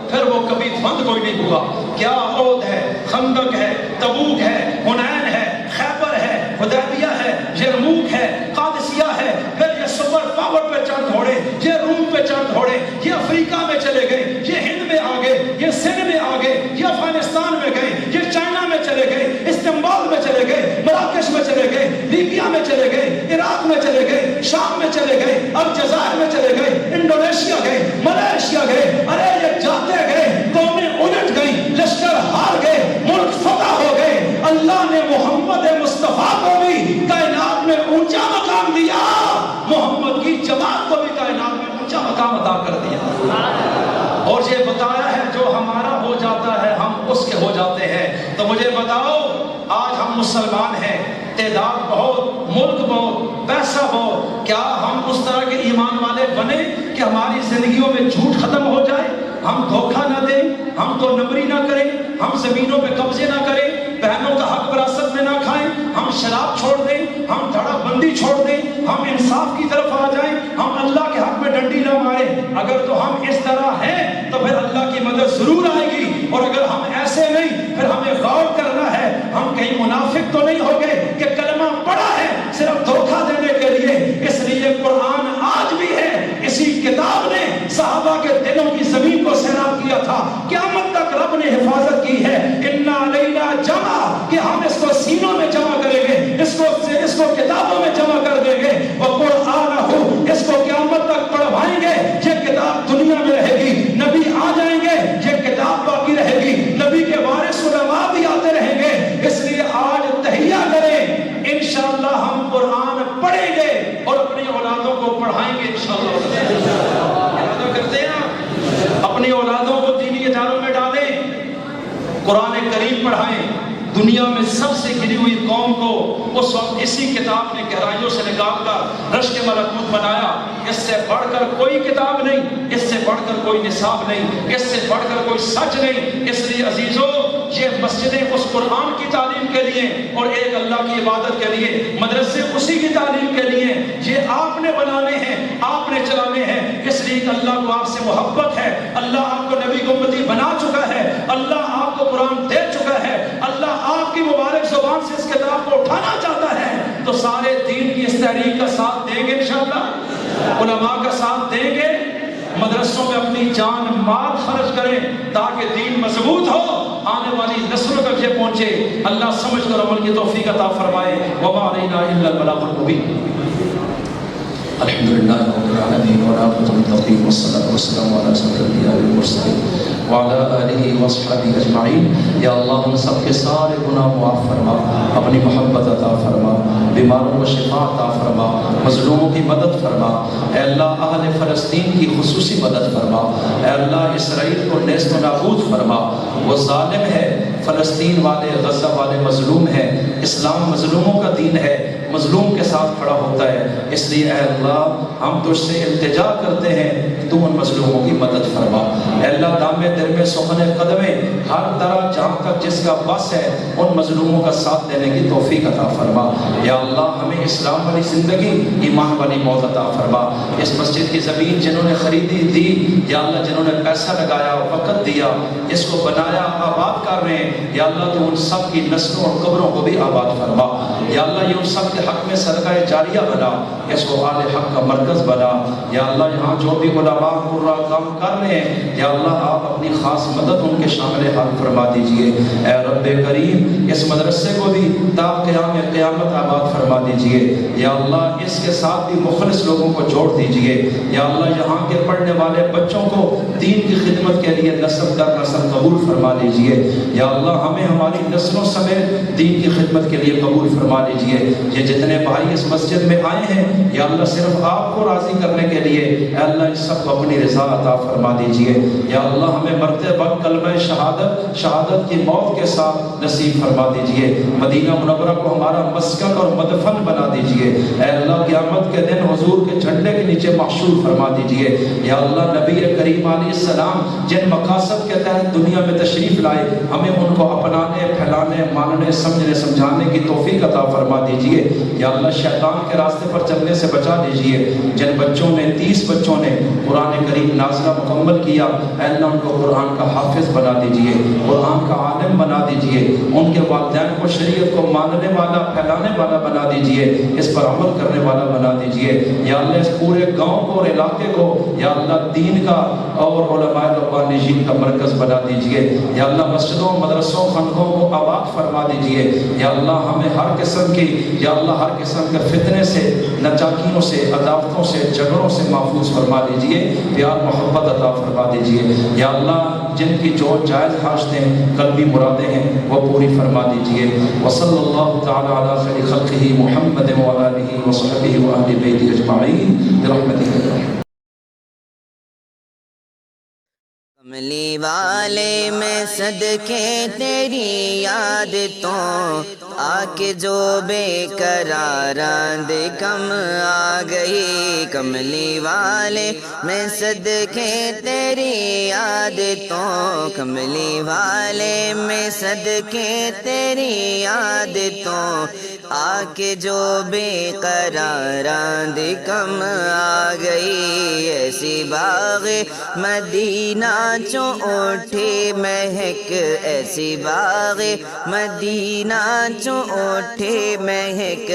پھر وہ کبھی بند کوئی نہیں ہوا۔ کیا احد ہے، خندق ہے، تبوک ہے، حنین ہے، خیبر ہے، حدیبیہ ہے، یرموک ہے، قادسیہ ہے، پھر یہ سپر پاور پہ چڑھ دوڑے، یہ روم پہ چڑھ دوڑے، یہ افریقہ میں چلے گئے، یہ ہند میں آ گئے، یہ سندھ میں آ گئے، یہ افغانستان میں گئے، یہ چائنا میں چلے گئے، استنبول میں چلے گئے، مراکش میں چلے گئے، لیبیا میں چلے گئے، عراق میں چلے گئے، شام میں چلے گئے، الجزائر میں چلے گئے، انڈونیشیا گئے، ملیشیا گئے۔ ارے یہ جاتے گئے، قومیں الٹ گئی، لشکر ہار گئے، ملک فتح ہو گئے۔ اللہ نے محمد مصطفیٰ کو بھی کائنات میں اونچا مقام دیا، محمد کی جماعت کو بھی کائنات میں اونچا مقام عطا کر دیا، اور یہ بتایا ہے جو ہمارا ہو جاتا ہے ہم اس کے ہو جاتے ہیں۔ تو مجھے بتاؤ، آج ہم مسلمان ہیں، تعداد بہت، ملک بہت، پیسہ بہت، کیا ہم اس طرح کے ایمان والے بنے کہ ہماری زندگیوں میں جھوٹ ختم ہو جائے، ہم دھوکہ نہ دیں، ہم دو نمبری نہ کریں، ہم زمینوں پہ قبضے نہ کریں، بہنوں کا حق وراثت میں نہ کھائیں، ہم شراب چھوڑ دیں، ہم دھڑا بندی چھوڑ دیں، ہم انصاف کی طرف آ جائیں، ہم اللہ کے حق میں ڈنڈی نہ ماریں؟ اگر تو ہم اس طرح ہیں تو پھر اللہ کی مدد ضرور آئے گی، اور اگر ہم ایسے نہیں، پھر ہمیں غور کرنا ہے ہم کہیں منافق تو نہیں ہو گئے کہ کلمہ پڑھا ہے صرف دھوکہ دینے کے لیے۔ اس لیے قرآن آج بھی ہے، اسی کتاب نے صحابہ کے دلوں کی زمین کو سیراب کیا تھا، قیامت تک رب نے حفاظت کی ہے۔ انا علینا جمع، کہ ہم اس کو سینوں میں جمع کریں گے، اس کو کتابوں میں جمع کر دیں گے، وقرآنہ، اس کو قیامت تک پڑھوائیں گے۔ یہ کتاب دنیا میں رہے گی، نبی آ جائیں گے، یہ کتاب باقی رہے گی، نبی کے وارث علماء بھی آتے رہیں گے۔ اس لیے آج تہیہ کریں، انشاءاللہ ہم قرآن پڑھیں گے اور اپنی اولادوں کو پڑھائیں گے انشاءاللہ۔ ارادہ کرتے ہیں اپنی اولادوں کو دینی اداروں میں ڈالیں، قرآن کریم پڑھائیں۔ دنیا میں سب سے گری ہوئی قوم کو اس وقت اسی کتاب نے گہرائیوں سے نکال کر رشک ملکوت بنایا۔ اس سے بڑھ کر کوئی کتاب نہیں، اس سے بڑھ کر کوئی نصاب نہیں، اس سے بڑھ کر کوئی سچ نہیں۔ اس لیے عزیزو، یہ مسجدیں اس قرآن کی تعلیم کے لیے اور ایک اللہ کی عبادت کے لیے، مدرسے اسی کی تعلیم کے لیے، یہ آپ نے بنانے ہیں، آپ نے چلانے ہیں۔ اس لیے کہ اللہ کو آپ سے محبت ہے، اللہ آپ کو نبی کو امتی بنا چکا ہے، اللہ آپ کو قرآن دے چکا ہے، اللہ آپ کی مبارک زبان سے اس کتاب کو اٹھانا چاہتا ہے، تو سارے دین کی اس تحریک کا ساتھ دیں گے انشاءاللہ، علماء کا ساتھ دیں گے، مدرسوں میں اپنی جان مال خرچ کریں تاکہ دین مضبوط ہو، آنے والی نسلوں تک یہ پہنچے۔ اللہ سمجھ کر عمل کی توفیق عطا فرمائے۔ وما علینا الا البلاغ المبین۔ الحمدللہ رب العالمین والعاقبۃ للمتقین والصلاۃ والسلام علی اشرف الانبیاء والمرسلین وعلی آلہ واصحابہ اجمعین۔ یا اللہ ہم سب کے سارے گناہ معاف فرما، اپنی محبت عطا فرما، بیماروں کو شفا عطا فرما، مظلوموں کی مدد فرما۔ اے اللہ اہل فلسطین کی خصوصی مدد فرما، اے اللہ اسرائیل کو نیست و نابود فرما۔ وہ ظالم ہے، فلسطین والے، غزہ والے مظلوم ہیں، اسلام مظلوموں کا دین ہے، مظلوم کے ساتھ کھڑا ہوتا ہے۔ اس لیے اے اللہ ہم تجھ سے التجا کرتے ہیں کہ تو ان مظلوموں کی مدد فرما۔ اے اللہ دام در میں سخن قدمیں، ہر طرح جہاں تک جس کا بس ہے ان مظلوموں کا ساتھ دینے کی توفیق عطا فرما۔ یا اللہ ہمیں اسلام والی زندگی، ایمان والی موت عطا فرما۔ اس مسجد کی زمین جنہوں نے خریدی دی، یا اللہ جنہوں نے پیسہ لگایا، وقت دیا، اس کو بنایا، آباد کر رہے ہیں، یا اللہ تو ان سب کی نسلوں اور قبروں کو بھی آباد فرما۔ یا اللہ یہ ان سب کے حق میں صدقہ جاریہ بنا، اس کو آل حق کا مرکز بنا۔ یا اللہ یہاں جو بھی علماء قرآن کام کر رہے ہیں، یا اللہ آپ اپنی خاص مدد ان کے شامل حال فرما دیجئے۔ اے رب کریم اس مدرسے کو بھی تا قیام قیامت آباد فرما دیجئے۔ یا اللہ اس کے ساتھ بھی مخلص لوگوں کو جوڑ دیجئے۔ یا اللہ یہاں کے پڑھنے والے بچوں کو دین کی خدمت کے لیے نسل در نسل قبول فرما دیجئے۔ یا اللہ ہمیں ہماری نسلوں سمیت دین کی خدمت کے لیے قبول فرما لیجئے۔ یہ جتنے بھائی اس مسجد میں آئے ہیں، یا اللہ صرف آپ کو راضی کرنے کے لیے، اے اللہ ان سب کو اپنی رضا عطا فرما دیجئے۔ یا اللہ ہمیں مرتے وقت کلمہ شہادت کی موت کے ساتھ نصیب فرما دیجئے۔ مدینہ منورہ کو ہمارا مسکن اور مدفن بنا دیجئے۔ اے اللہ قیامت کے دن حضور کے جھنڈے کے نیچے محشور فرما دیجئے۔ یا اللہ نبی کریم علیہ السلام جن مقاصد کے تحت دنیا میں تشریف لائے، ہمیں ان کو اپنانے، پھیلانے، ماننے، سمجھنے، سمجھانے کی توفیق عطا فرما دیجئے یا اللہ شیطان کے راستے پر چلنے سے بچا دیجئے جن بچوں نے 30 بچوں نے قرآن کریم نازلہ مکمل کیا اے اللہ ان کو قرآن کا حافظ بنا دیجئے قرآن کا عالم بنا دیجئے ان کے والدین کو شریعت کو ماننے والا پھیلانے والا بنا دیجئے اس پر عمل کرنے والا بنا دیجئے یا اللہ اس پورے گاؤں کو اور علاقے کو یا اللہ دین کا اور علماء ربانیین کا مرکز بنا دیجئے یا اللہ مسجدوں مدرسوں خانقاہوں کو آباد فرما دیجئے یا اللہ ہمیں ہر قسم کی یا اللہ ہر قسم کے فتنے سے نچاکیوں سے عداوتوں سے جھگڑوں سے محفوظ فرما دیجئے پیار محبت عطا فرما دیجئے یا اللہ جن کی جو جائز حاجتیں قلبی مرادیں ہیں وہ پوری فرما دیجئے وصلی اللہ تعالی علی خیر خلقہ محمد وآلہ وصحبہ وآل بیتہ اجمعین برحمتہ یا ارحم۔ کملی والے میں صدقے تیری یاد تو آ کے جو بے قراراں دے کم آ گئی کملی والے میں صدقے تیری یاد تو کملی والے میں صدقے تیری یاد تو آ کے جو بے قراراں دے کم آ گئی ایسی باغ مدینہ چو اٹھے مہک ایسی باغ مدینہ چو اٹھے مہک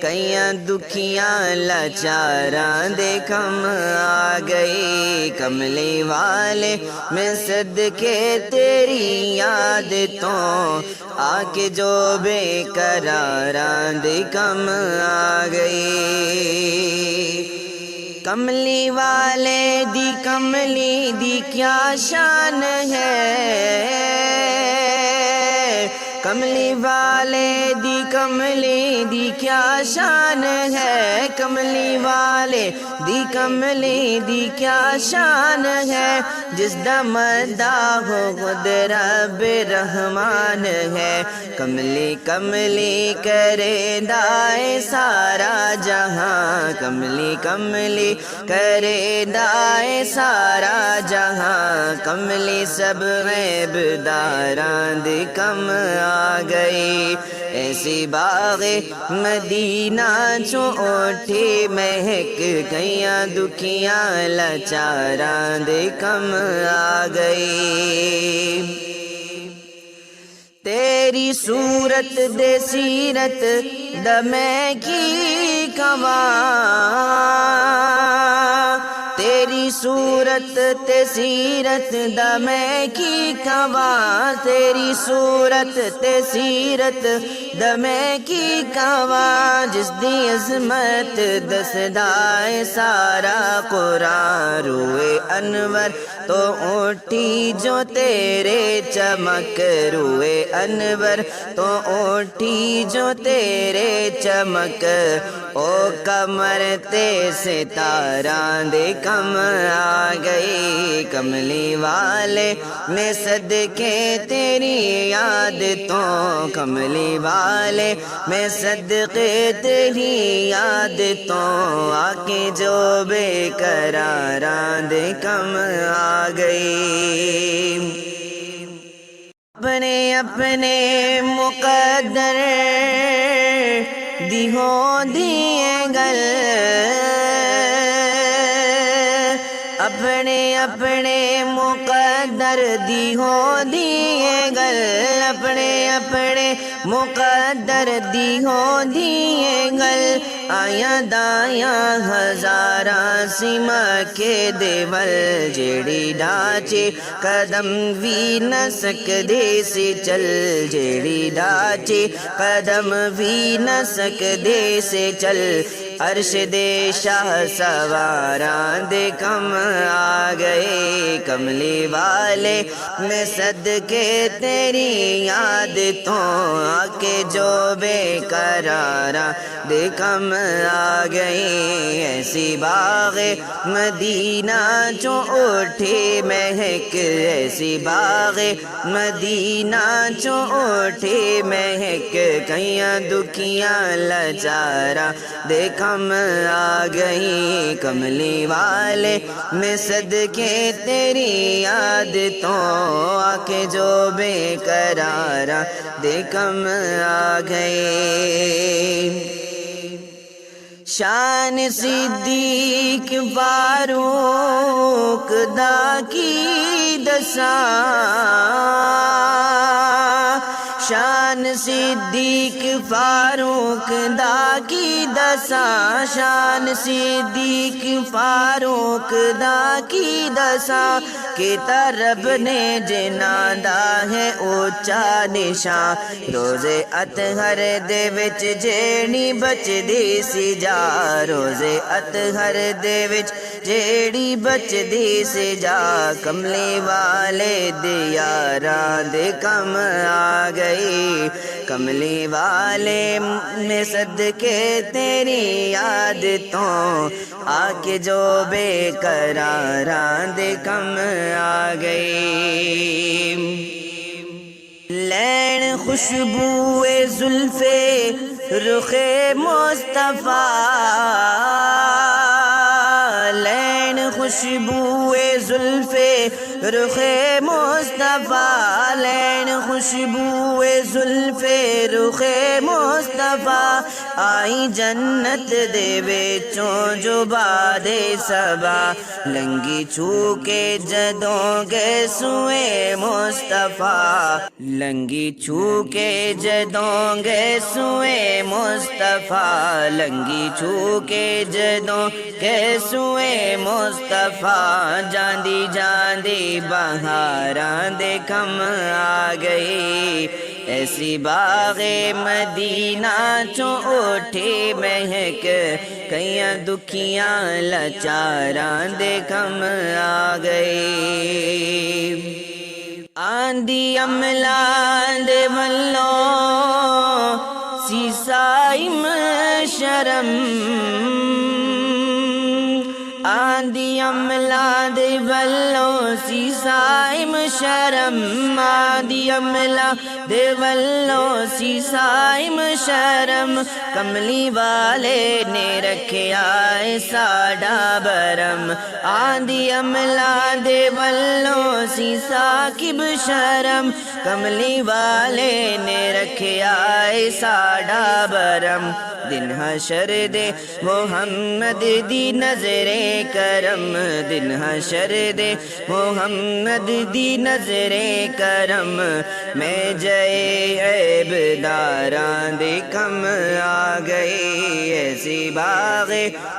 کئیاں دکھیاں لاچاراں دے کم آ گئی کملی والے میں صدقے تیری یاد تو آ کے جو بے قراراں دے کم آ گئی کملی والے دی کملی دی کیا شان ہے کملی والے دی کملی دی کیا شان ہے کملی والے دی کملی دی کیا شان ہے جس دا مداح خود رب رحمان ہے کملی کملی کرے دائے سارا جہاں کملی کملی کرے دائے سارا جہاں کملی سب غیب داراں دے کم آ گئی ایسی باغ مدینہ چو اٹھی مہک کئیاں دکھیاں لاچاراں دے کم آ گئی تیری صورت دے سیرت دمے کی کواں تیری صورت تے سیرت دمے کی کواں تیری صورت تے سیرت دمے کی کواں جس دی عظمت دسدائے سارا قرآن روئے انور تو اٹھی جو تیرے چمک روئے انور تو اٹھی جو تیرے چمک او کمر تے ستاراں دے کم آ گئی کملی والے میں صدقے تیری یاد تو کملی والے میں صدقے تیری یاد تو آ کے جو بے قراراں دے کم آ گئی اپنے اپنے مقدر دی ہو دیے گل اپنے اپنے مقدر دی ہو دیے گل اپنے اپنے مقدر دی ہو دیے گل آیا دایا ہزاراں سیما کے دیول جیڑی ڈھانچے قدم بھی نہ سکدے سے چل جیڑی ڈھانچے قدم بھی نہ سکدے سے چل عرش دے شاہ سواراں دے کم آ گئے کملی والے میں صدقے تیری یاد تو آ کے جو بے قراراں دے کم آ گئی ایسی باغ مدینہ جو اٹھے مہک ایسی باغ مدینہ جو اٹھے مہک کئیاں دکھیاں لاچاراں دے کم کم آ گئی کملی والے میں صدقے تیری عادتوں آ کے جو بے قرارا دے کم آ گئی شان صدیق فاروق دا کی دساں شان صدیق فاروق دا کی دساں شان صدیق فاروق دا کی دساں کہ رب نے جناں دا ہے اونچا نشان روزے اطہر دے وچ جیڑی بچدی سی جا روزے اطہر دے وچ جیڑی بچدی سی جا کملی والے دے یاراں دے کم آ گئی کملی والے میں صدقے تیری عادتوں آ کے جو بے قراراں دے کم آ گئی لین خوشبو زلف رخ مصطفیٰ لین خوشبو زلف رخ مصطفیٰ لین خوشبو زلف رخ مصطفیٰ آئی جنت دے وچوں جو باد صبا لنگی چھو کے جدوں گے سوئے مصطفیٰ لنگی چھو کے جدوں گے سوئے مصطفیٰ لنگی چھو کے جدوں گے سوئے مصطفیٰ جاندی جاندی بہاراں دے کم آ گئی ایسی باغ مدینہ چوں اٹھی مہک کئیاں دکھیاں لاچاراں دے کم آ گئی آندھی عملان دے ولوں سیسائم شرم آندھی عملان دے ولوں سیسائم شرم آندھی عملان دے ولوں سیسائم شرم کملی والے نے رکھیا اے ساڈا برم آندھی عملان دے ولوں سیساکب شرم کملی والے نے رکھیا اے ساڈا برم دن حشر دے محمد دی نظر کرم دن حشر دے محمد دی نظر کرم میں جائے عیب داراں دے کم آ گئی ایسی باغ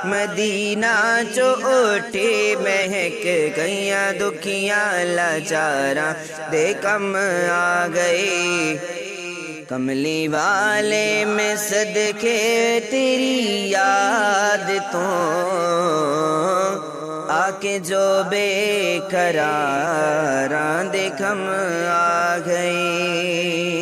مدینہ چو اٹھی مہک کئیاں دکھیاں لاچاراں دے کم آ گئی کملی والے میں صدقے تیری عادتوں آ کے جو بے قراراں دے کم آ گئی